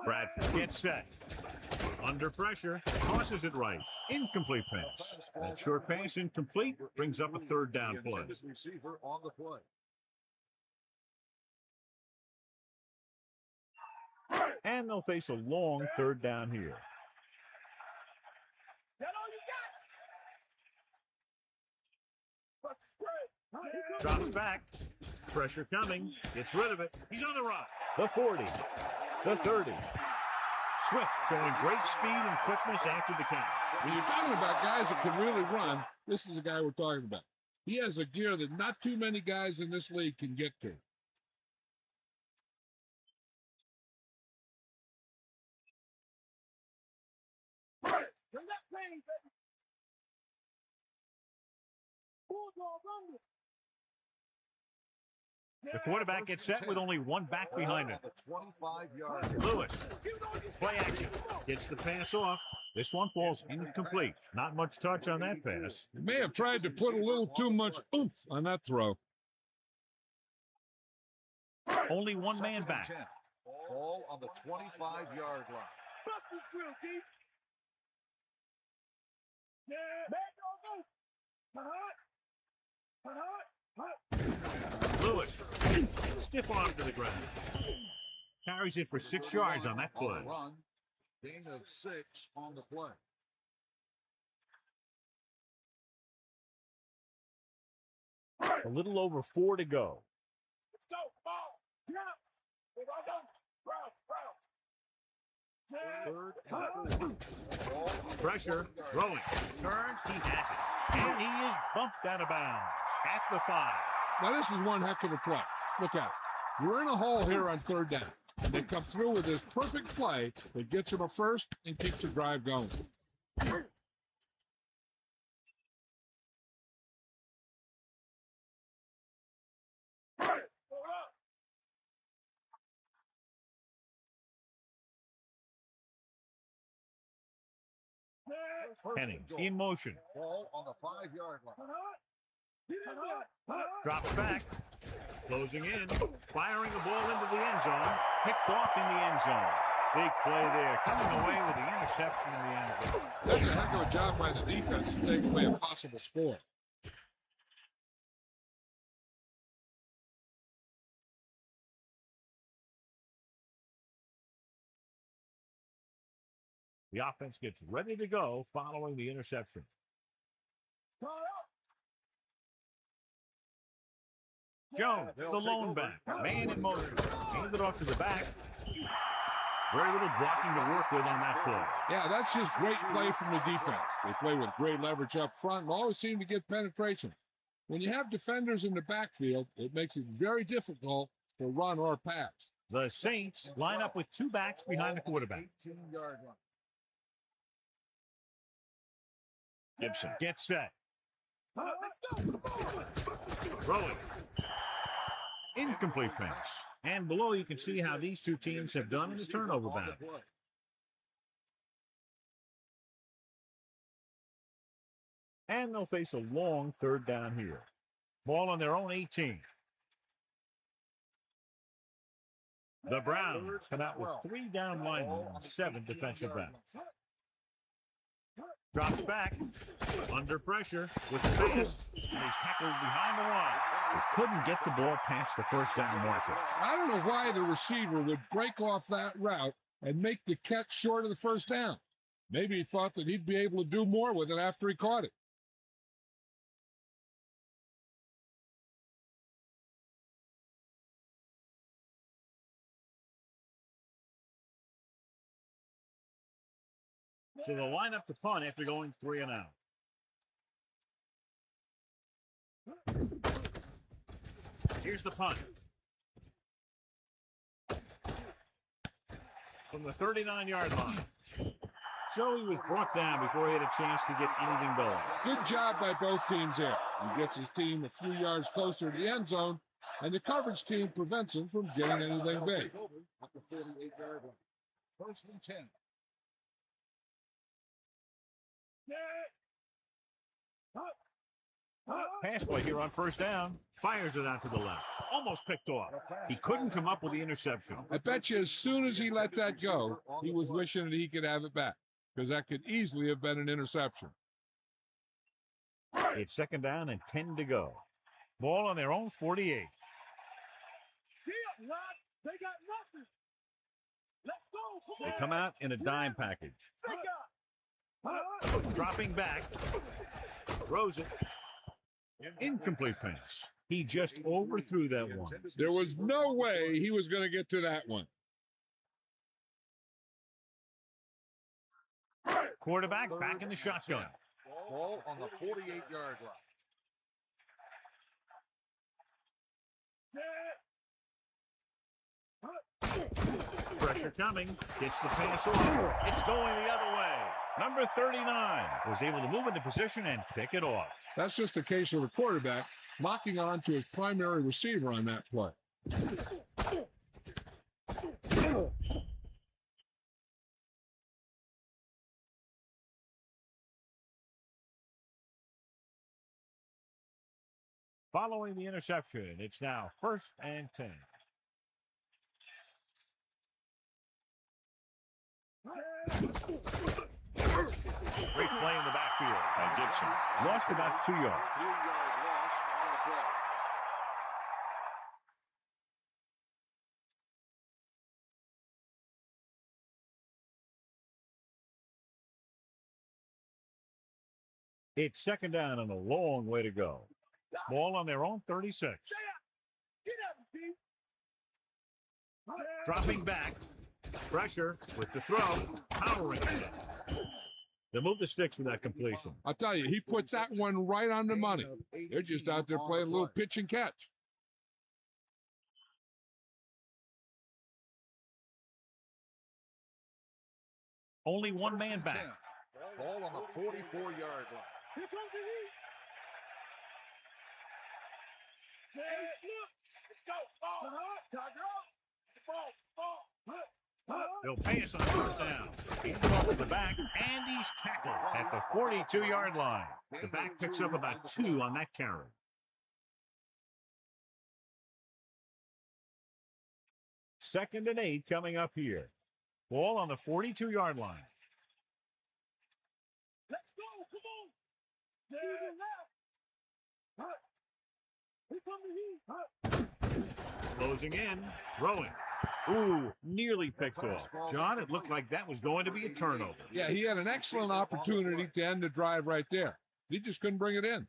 A: Bradford gets set. Under pressure, tosses it right. Incomplete pass. That short pass incomplete brings up a third down play.
C: Receiver on the play.
A: And they'll face a long third down here.
E: That all you got?
A: Drops back. Pressure coming. Gets rid of it. He's on the run. The 40. The 30. Swift showing great speed and quickness after the catch.
B: When you're talking about guys that can really run, this is the guy we're talking about. He has a gear that not too many guys in this league can get to.
A: The quarterback gets set with only one back behind him.
C: 25-yard.
A: Lewis, play action, gets the pass off. This one falls incomplete. Not much touch on that pass.
B: He may have tried to put a little too much oomph on that throw.
A: Only one man back.
C: Ball on the 25-yard line.
E: Bust this grill, deep. Man, go.
A: Lewis, stiff arm to the ground. Carries it for 6 yards on that play.
C: Run. Gain of 6 on the play.
A: A little over 4 to go.
E: Let's go. Ball. Yeah.
C: Third and 4.
A: Pressure, throwing, turns, he has it. And he is bumped out of bounds at the 5.
B: Now, this is one heck of a play. Look at it. You're in a hole here on third down. And they come through with this perfect play that gets them a first and keeps the drive going.
A: Hennings in motion.
C: Ball on the 5-yard line.
A: Drops back. Closing in. Firing the ball into the end zone. Picked off in the end zone. Big play there. Coming away with the interception in the end zone.
B: That's a heck of a job by the defense to take away a possible score.
A: The offense gets ready to go following the interception. Jones, the lone back, man in motion. Hand it off to the back. Very little blocking to work with on that play.
B: Yeah, that's just great play from the defense. They play with great leverage up front and always seem to get penetration. When you have defenders in the backfield, it makes it very difficult to run or pass.
A: The Saints line up with 2 backs behind the quarterback.
C: 18-yard line.
A: Gibson gets set.
E: Let's go.
A: Throwing. Incomplete pass. And below you can see how these two teams have done in the turnover battle. And they'll face a long third down here. Ball on their own 18. The Browns come out with 3 down linemen and 7 defensive backs. Drops back, under pressure with the pass, and he's tackled behind the line. He couldn't get the ball past the first down marker.
B: I don't know why the receiver would break off that route and make the catch short of the first down. Maybe he thought that he'd be able to do more with it after he caught it.
A: So they'll line up the punt after going 3 and out. Here's the punt. From the 39-yard line. So he was brought down before he had a chance to get anything going.
B: Good job by both teams there. He gets his team a few yards closer to the end zone, and the coverage team prevents him from getting anything big.
C: At the 48-yard line. First and 10.
A: Pass play here on first down. Fires it out to the left. Almost picked off. He couldn't come up with the interception.
B: I bet you as soon as he let that go, he was wishing that he could have it back, because that could easily have been an interception.
A: It's second down and 10 to go. Ball on their own 48.
E: They got nothing. Let's go.
A: They come out in a dime package. Dropping back. Throws it. Incomplete pass. He just overthrew that one.
B: There was no way he was going to get to that one.
A: Quarterback back in the shotgun.
C: Ball on the 48-yard line.
A: Pressure coming. Gets the pass over. It's going the other way. Number 39 was able to move into position and pick it off.
B: That's just a case of the quarterback locking on to his primary receiver on that play.
A: Following the interception, it's now 1st and 10. Great play in the backfield by Gibson. Lost about 2 yards.
C: 3-yard loss on the play.
A: It's 2nd down and a long way to go. Ball on their own 36.
E: Get out, Pete.
A: Dropping back. Pressure with the throw. Powering it. They move the sticks with that completion.
B: I'll tell you, he put that one right on the money. They're just out there playing a little pitch and catch.
A: Only one man back.
C: Ball on the 44-yard line.
E: Here comes the heat. Let's go. Ball. Tiger up. Ball.
A: They'll pass on 1st down. He's off to the back, and he's tackled at the 42-yard line. The back picks up about 2 on that carry. Second and 8 coming up here. Ball on the 42-yard line.
E: Let's go. Come on. Here come the heat.
A: Closing in, throwing. Ooh, nearly picked off. John, it looked like that was going to be a turnover.
B: Yeah, he had an excellent opportunity to end the drive right there. He just couldn't bring it in.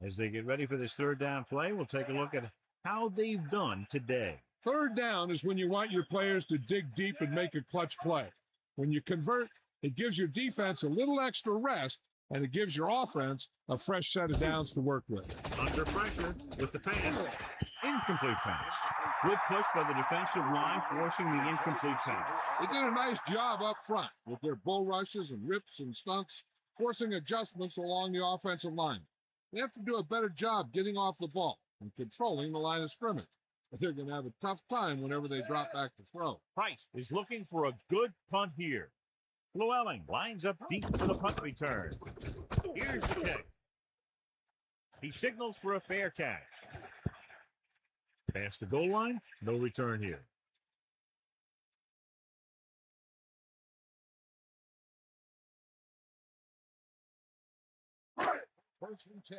A: As they get ready for this 3rd down play, we'll take a look at how they've done today.
B: 3rd down is when you want your players to dig deep and make a clutch play. When you convert, it gives your defense a little extra rest, and it gives your offense a fresh set of downs to work with.
A: Under pressure with the pass. Incomplete pass. Good push by the defensive line, forcing the incomplete pass.
B: They did a nice job up front with their bull rushes and rips and stunts, forcing adjustments along the offensive line. They have to do a better job getting off the ball and controlling the line of scrimmage. But they're going to have a tough time whenever they drop back to throw.
A: Price is looking for a good punt here. Llewellyn lines up deep for the punt return. Here's the kick. He signals for a fair catch. Past the goal line, no return here.
C: First and 10.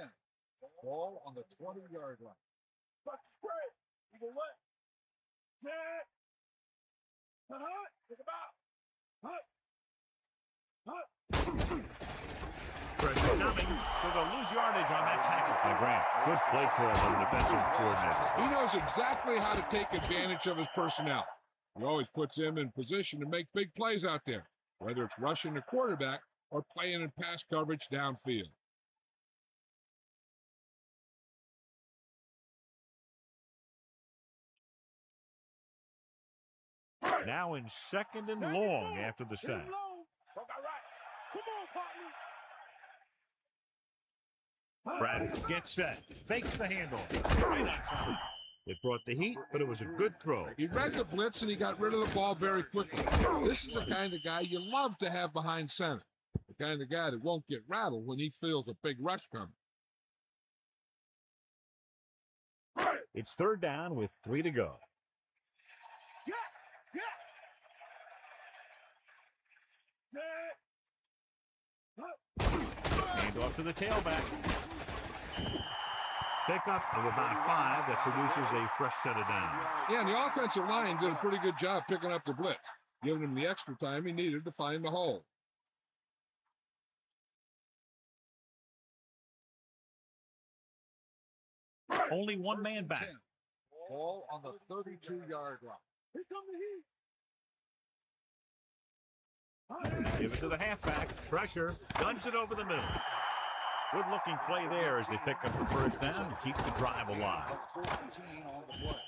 C: Ball on the 20-yard line.
E: Bust the spread. You go what? Set. It's about.
A: Pressure coming, so they'll lose yardage on that tackle by Grant. Good play call by the defensive coordinator.
B: He knows exactly how to take advantage of his personnel. He always puts him in position to make big plays out there, whether it's rushing the quarterback or playing in pass coverage downfield.
A: Now in 2nd and long after the sack. Bradford gets set, fakes the handoff, right on time. It brought the heat, but it was a good throw.
B: He read the blitz and he got rid of the ball very quickly. This is the kind of guy you love to have behind center. The kind of guy that won't get rattled when he feels a big rush coming.
A: It's 3rd down with 3 to go. Hand off to the tailback. Pickup of about 5 that produces a fresh set of downs.
B: Yeah, and the offensive line did a pretty good job picking up the blitz, giving him the extra time he needed to find the hole.
A: Only one man back.
C: Ball on the 32-yard line.
E: Here come the heat.
A: Give it to the halfback. Pressure. Guns it over the middle. Good looking play there as they pick up the 1st down and keep the drive alive.
C: 14 on the play.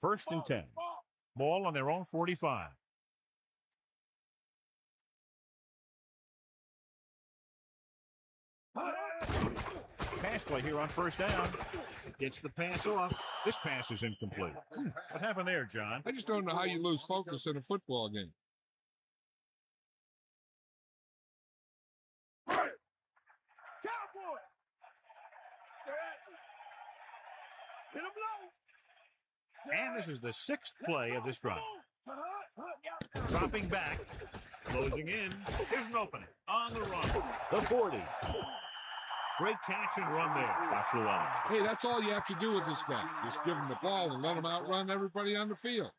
A: First and 10. Ball on their own 45. Pass play here on first down. Gets the pass off. This pass is incomplete. What happened there, John?
B: I just don't know how you lose focus in a football game.
E: Cowboy! Hit him low!
A: And this is the 6th play of this drive. Dropping back. Closing in. Here's an opening. On the run. The 40. Great catch and run there by Llewellyn.
B: Hey, that's all you have to do with this guy. Just give him the ball and let him outrun everybody on the field.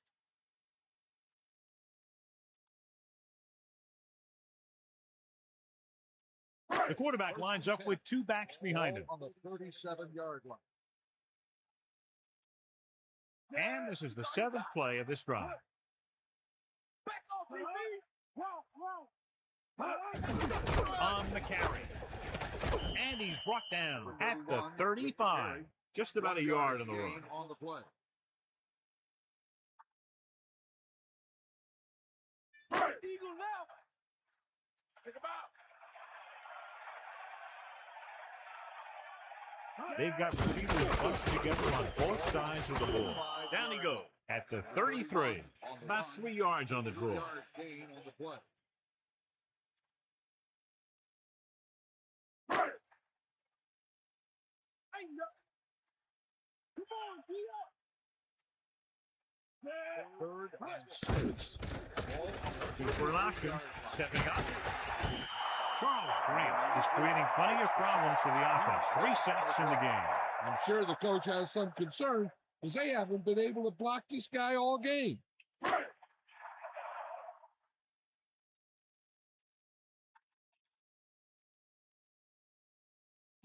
A: The quarterback lines up with 2 backs behind him.
C: On the 37-yard line.
A: And this is the 7th play of this drive.
E: Back off, TV!
A: On the carry. And he's brought down at the 35. Just about a yard on the run.
C: On the play.
E: Eagle left! Pick him out!
A: They've got receivers bunched together on both sides of the ball. Down he goes at the 33. About 3 yards on the draw.
C: Gain on the play.
E: Come on, D up!
C: Third and 6.
A: Looking for an option. Stepping up. Charles Grant is creating plenty of problems for the offense. 3 sacks in the game.
B: I'm sure the coach has some concern because they haven't been able to block this guy all game.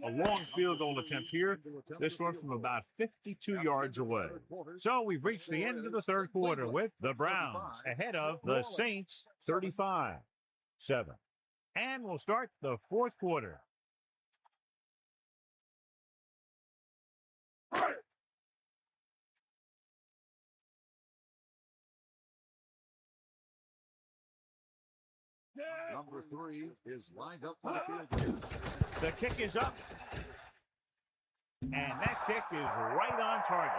A: A long field goal attempt here. This one from about 52 yards away. So we've reached the end of the third quarter with the Browns ahead of the Saints 35-7. And we'll start the fourth quarter.
C: Number 3 is lined up for the field goal.
A: The kick is up. And that kick is right on target.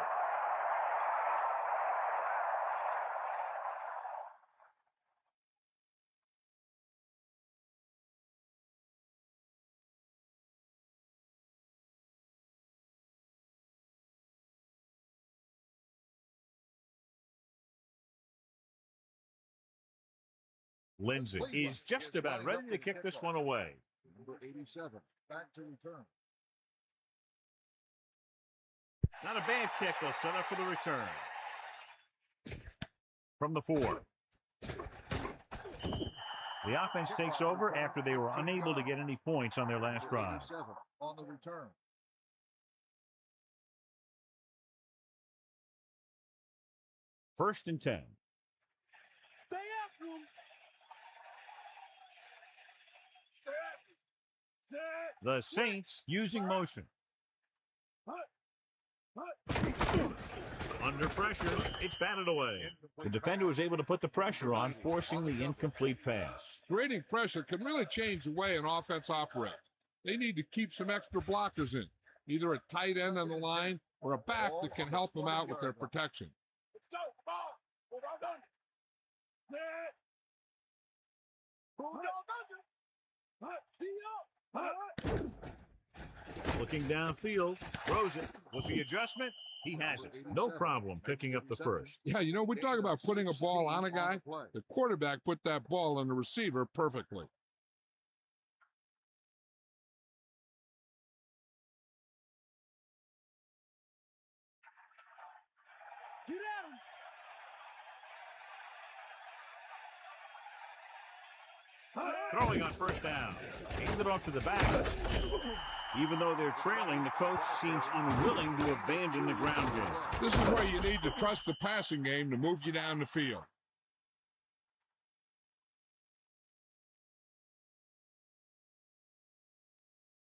A: Lindsay is just about ready to kick this one away.
C: Number 87, back to return.
A: Not a bad kick. They'll set up for the return. From the 4. The offense takes over after they were unable to get any points on their last drive.
C: 87 on the return.
A: First and 10.
E: Stay after him!
A: The Saints using motion. Under pressure, it's batted away. The defender was able to put the pressure on, forcing the incomplete pass.
B: Creating pressure can really change the way an offense operates. They need to keep some extra blockers in, either a tight end on the line or a back that can help them out with their protection.
E: Let's go! Ball! Hold on under! Hold on under! D up!
A: Looking downfield, throws it. With the adjustment, he has it. No problem picking up the first.
B: Yeah, you know, we talk about putting a ball on a guy. The quarterback put that ball on the receiver perfectly.
E: Get at him!
A: Throwing on first down. Hand it off to the back. Even though they're trailing, the coach seems unwilling to abandon the ground game.
B: This is where you need to trust the passing game to move you down the field.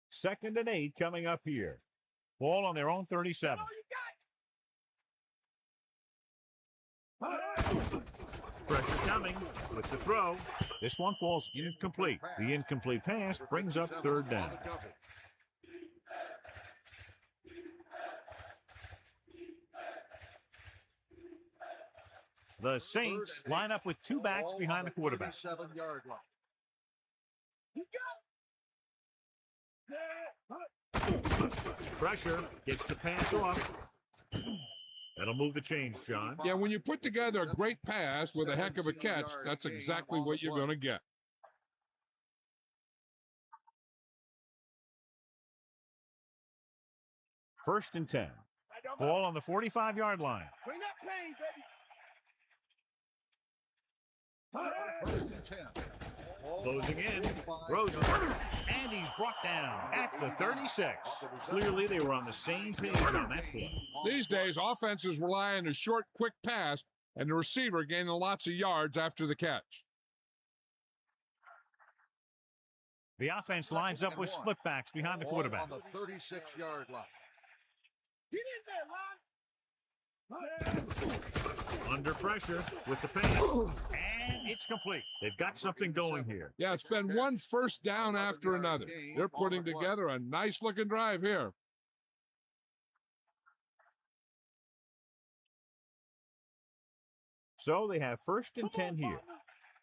A: Second and 8 coming up here. Ball on their own 37. Pressure coming with the throw. This one falls incomplete. The incomplete pass brings up third down. The Saints line up with two backs behind the quarterback.
C: 7-yard line.
A: Pressure gets the pass off. That'll move the chains, John.
B: Yeah, when you put together a great pass with a heck of a catch, that's exactly what you're going to get.
A: First and 10. Ball on the 45-yard line.
E: Bring that pain, baby.
C: First and 10.
A: Closing in, throws it, and he's brought down at the 36. Clearly, they were on the same page on that play.
B: These days, offenses rely on a short, quick pass, and the receiver gaining lots of yards after the catch.
A: The offense lines up with split backs behind the quarterback.
C: On the 36-yard line.
E: Get in there, Ron.
A: Under pressure with the pass, and it's complete. They've got something going here.
B: Yeah, it's been one first down after another. They're putting together a nice-looking drive here.
A: So they have first and 10 here.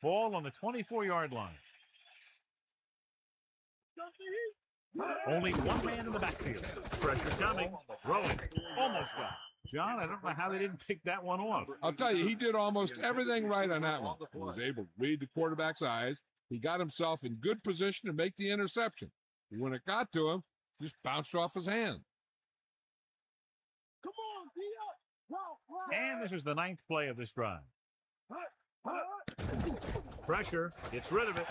A: Ball on the 24-yard line. Only one man in the backfield. Pressure coming, throwing, almost got it. John, I don't know how they didn't pick that one off.
B: I'll tell you, he did almost everything right on that one. He was able to read the quarterback's eyes. He got himself in good position to make the interception. When it got to him, just bounced off his hand.
E: Come on, D up. Wow.
A: And this is the 9th play of this drive. Pressure, gets rid of it.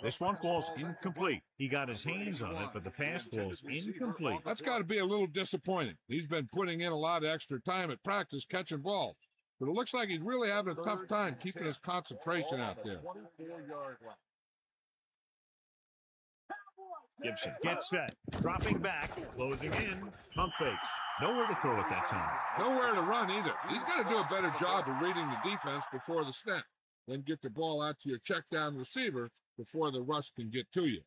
A: This one falls incomplete. He got his hands on it, but the pass falls incomplete.
B: That's got to be a little disappointing. He's been putting in a lot of extra time at practice catching balls. But it looks like he's really having a tough time keeping his concentration out there.
C: 24-yard line.
A: Gibson gets set, dropping back, closing in, pump fakes. Nowhere to throw at that time.
B: Nowhere to run either. He's got to do a better job of reading the defense before the snap. Then get the ball out to your check down receiver before the rush can get to you.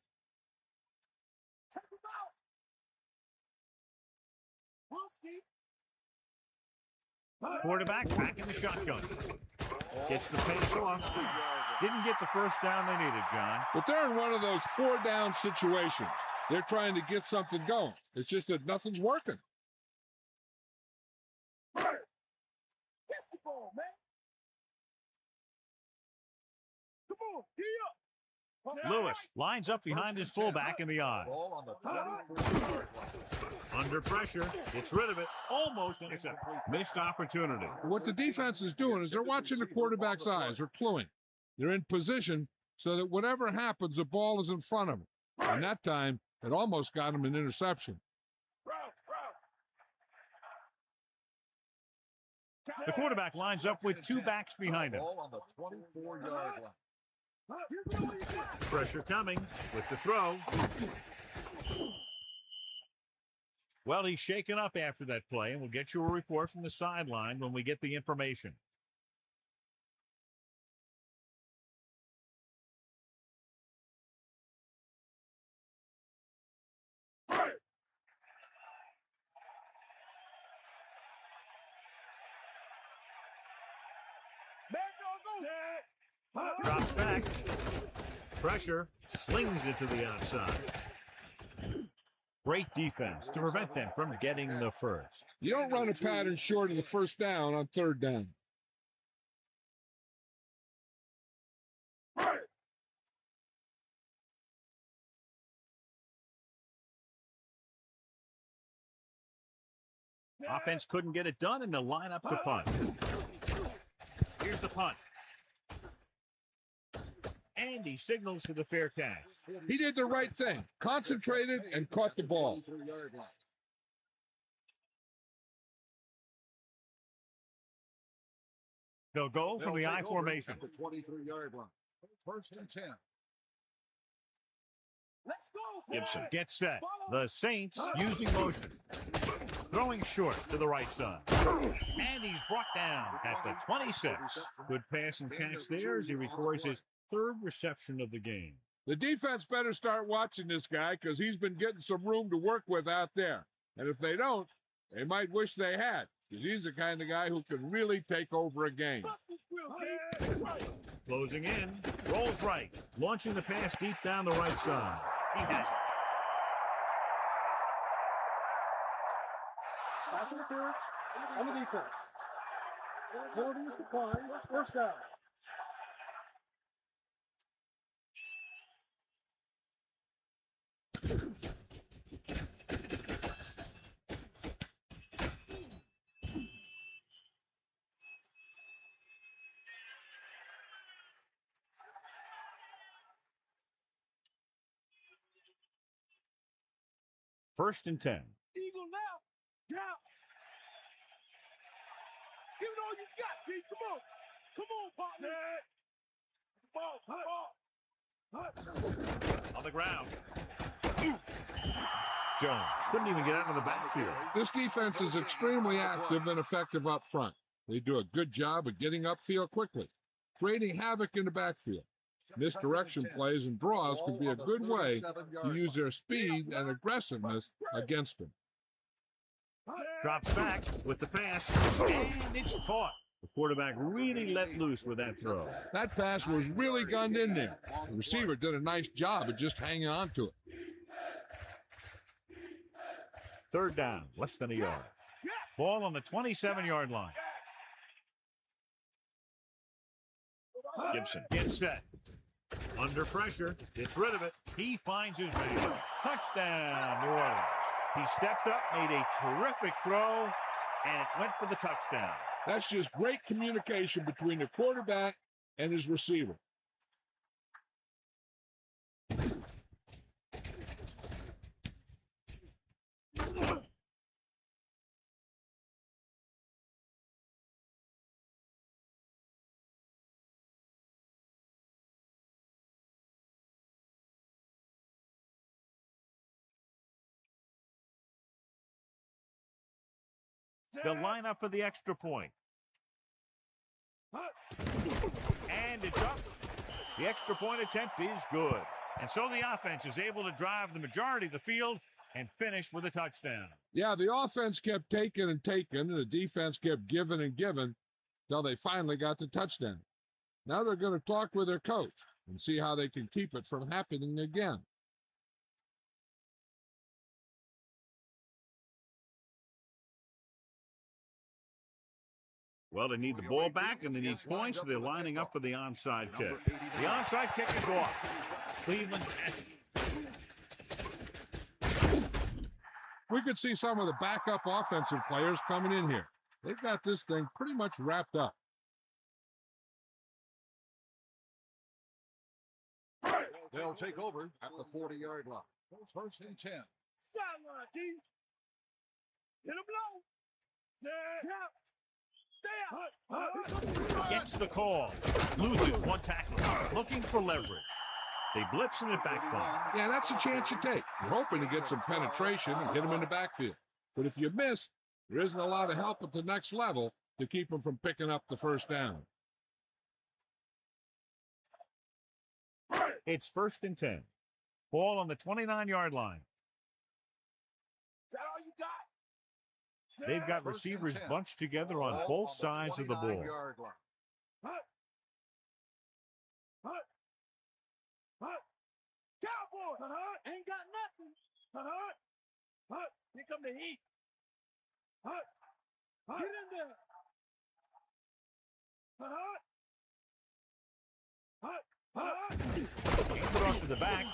A: Quarterback back in the shotgun. Gets the pace off. Didn't get the first down they needed, John.
B: But they're in one of those 4-down situations. They're trying to get something going. It's just that nothing's working.
E: Catch the ball, man. Come on, D up.
A: Lewis lines up behind his fullback in the eye.
C: Ball on the 24-yard line.
A: Under pressure, gets rid of it, almost intercepted. Missed opportunity.
B: What the defense is doing is they're watching the quarterback's eyes. They're cluing. They're in position so that whatever happens, the ball is in front of them. And that time, it almost got him an interception.
A: The quarterback lines up with two backs behind him.
C: Ball on the 24-yard line.
A: Pressure coming with the throw. Well, he's shaken up after that play, and we'll get you a report from the sideline when we get the information. Drops back. Pressure. Slings it to the outside. Great defense to prevent them from getting the first.
B: You don't run a pattern short of the first down on third down.
A: Offense couldn't get it done, and they'll line up to punt. Here's the punt. And he signals for the fair catch.
B: He did the right thing. Concentrated and caught the ball.
A: They'll go from the I formation.
C: The 23-yard line. First and 10.
E: Let's go.
A: Gibson gets set. The Saints using motion. Throwing short to the right side. And he's brought down at the 26. Good pass and catch there as he records his third reception of the game.
B: The defense better start watching this guy because he's been getting some room to work with out there. And if they don't, they might wish they had, because he's the kind of guy who can really take over a game.
A: Closing in, rolls right, launching the pass deep down the right side. He has it.
E: Pass interference on the defense. Penalty is declined. First down.
A: First and 10.
E: Eagle now. Down. Give it all you got, D. Come on. Come on, partner. Ball.
A: On the ground. Jones couldn't even get out of the backfield.
B: This defense is extremely active and effective up front. They do a good job of getting upfield quickly, creating havoc in the backfield. Misdirection plays and draws could be a good way to use their speed and aggressiveness against them.
A: Drops back with the pass, and it's caught. The quarterback really let loose with that throw.
B: That pass was really gunned in there. The receiver did a nice job of just hanging on to it.
A: Third down, less than a yard. Ball on the 27-yard line. Gibson gets set. Under pressure, gets rid of it. He finds his man. Touchdown, New Orleans. He stepped up, made a terrific throw, and it went for the touchdown.
B: That's just great communication between the quarterback and his receiver.
A: They'll line up for the extra point. And it's up. The extra point attempt is good. And so the offense is able to drive the majority of the field and finish with a touchdown.
B: Yeah, the offense kept taking and taking, and the defense kept giving and giving until they finally got the touchdown. Now they're going to talk with their coach and see how they can keep it from happening again.
A: Well, they need the ball back, and they need points, so they're lining up for the onside kick. The onside kick is off. Cleveland has it.
B: We could see some of the backup offensive players coming in here. They've got this thing pretty much wrapped up.
C: They'll take over at the 40-yard line. First and 10.
E: Sideline, D. Hit him low. Set.
A: Gets the call. Loses one tackle. Looking for leverage. They blitz and it backfires.
B: Yeah, that's a chance you take. You're hoping to get some penetration and hit them in the backfield. But if you miss, there isn't a lot of help at the next level to keep them from picking up the first down.
A: It's first and 10. Ball on the 29-yard line.
E: Is that all you got?
A: They've got receivers bunched together on both sides of the ball.
E: Cowboys! Ain't got nothing. Here come the heat. Get in there.
A: Handed off to the back.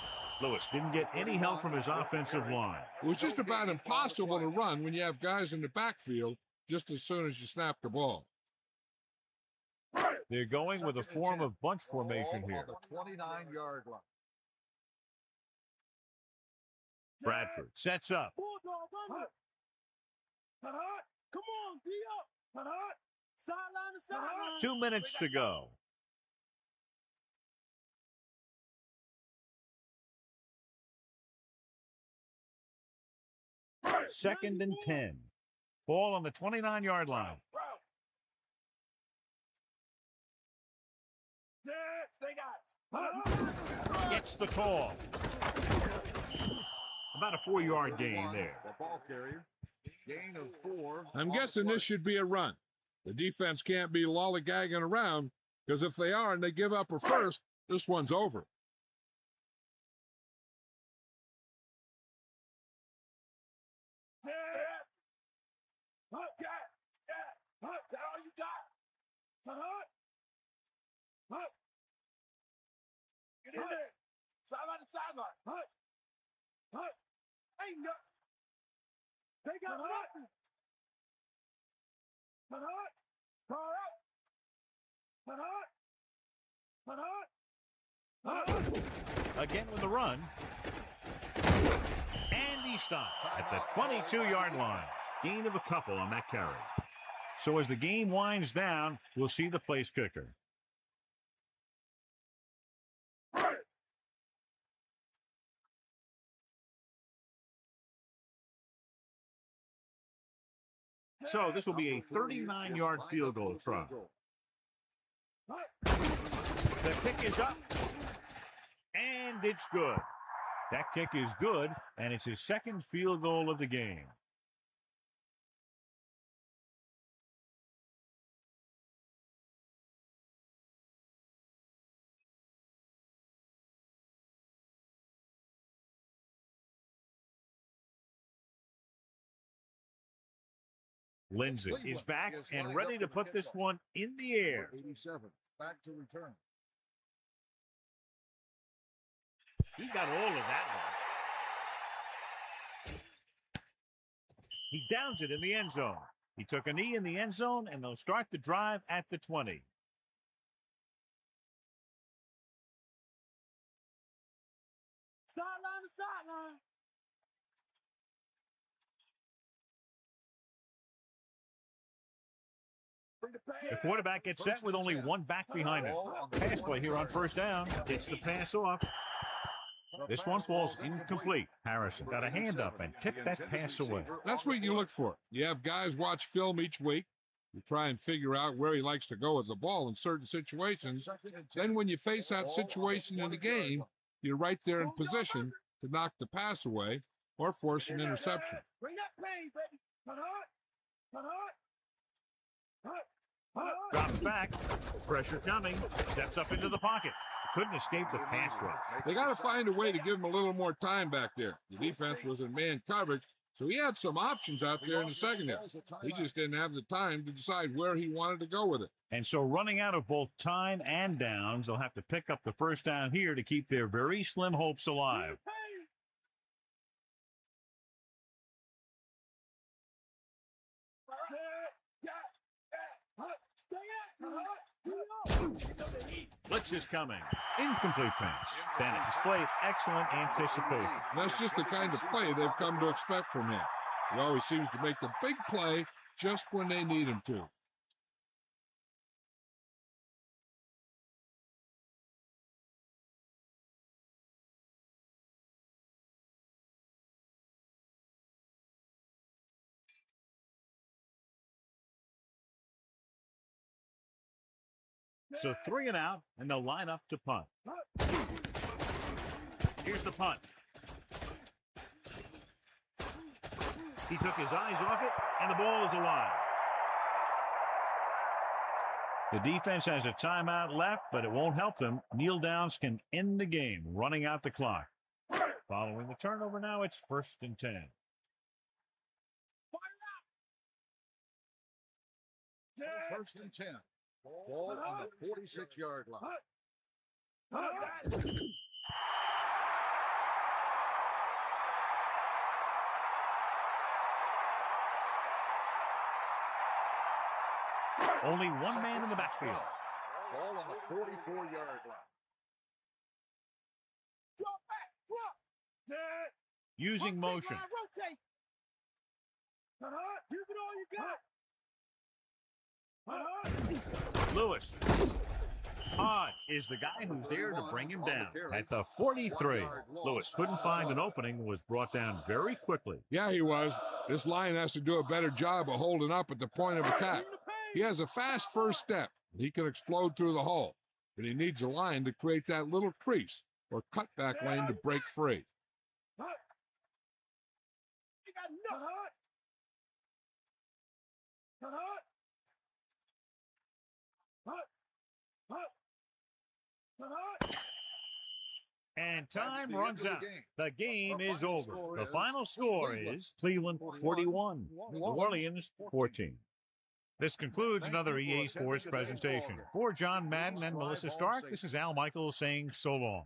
A: Lewis didn't get any help from his offensive line.
B: It was just about impossible to run when you have guys in the backfield just as soon as you snap the ball.
A: They're going with a form of bunch formation here.
C: The 29-yard line.
A: Bradford sets up.
E: Bulldog under. Come on, D up. Sideline to sideline.
A: 2 minutes to go. Second and 10. Ball on the 29-yard line. Gets the call. About a 4-yard gain there.
C: The ball carrier. Gain of 4.
B: I'm guessing this should be a run. The defense can't be lollygagging around, because if they are and they give up a first, this one's over.
E: Get in there. Sideline to sideline. Ain't no. They got nothing. Far out.
A: Again with the run. And he stops at the 22-yard line. Gain of a couple on that carry. So as the game winds down, we'll see the place kicker. So this will be a 39-yard field goal try. The kick is up, and it's good. That kick is good, and it's his second field goal of the game. Lindsay is back and ready to put this one in the air.
C: 87. Back to return.
A: He got all of that one. He downs it in the end zone. He took a knee in the end zone, and they'll start the drive at the 20.
E: Sideline to sideline.
A: The quarterback gets set with only one back behind him. Pass play here on first down. Gets the pass off. This one falls incomplete. Harrison got a hand up and tipped that pass away.
B: That's what you look for. You have guys watch film each week. You try and figure out where he likes to go with the ball in certain situations. Then when you face that situation in the game, you're right there in position to knock the pass away or force an interception.
E: Bring that pain, baby.
A: Drops back. Pressure coming. Steps up into the pocket. Couldn't escape the pass rush.
B: They got to find a way to give him a little more time back there. The defense was in man coverage, so he had some options out there in the second half. He just didn't have the time to decide where he wanted to go with it.
A: And so running out of both time and downs, they'll have to pick up the first down here to keep their very slim hopes alive. Blitz is coming. Incomplete pass. Bennett displayed excellent anticipation.
B: That's just the kind of play they've come to expect from him. He always seems to make the big play just when they need him to.
A: So 3 and out, and they'll line up to punt. Here's the punt. He took his eyes off it, and the ball is alive. The defense has a timeout left, but it won't help them. Kneel downs can end the game, running out the clock. Following the turnover now, it's 1st and 10.
C: First and 10. Ball on the 46-yard line.
A: Only one man in the backfield.
C: Ball on the 44-yard line.
E: Drop back, drop.
A: Using motion.
E: Rotate. Give it all you got.
A: Lewis Hart is the guy who's there to bring him down. At the 43, Lewis couldn't find an opening, was brought down very quickly.
B: Yeah, he was. This line has to do a better job of holding up at the point of attack. He has a fast first step. He can explode through the hole, but he needs a line to create that little crease or cutback lane to break free.
A: And time runs out. The game is over. The final score is Cleveland 41, New Orleans 14. This concludes another EA Sports presentation. For John Madden and Melissa Stark, this is Al Michaels saying so long.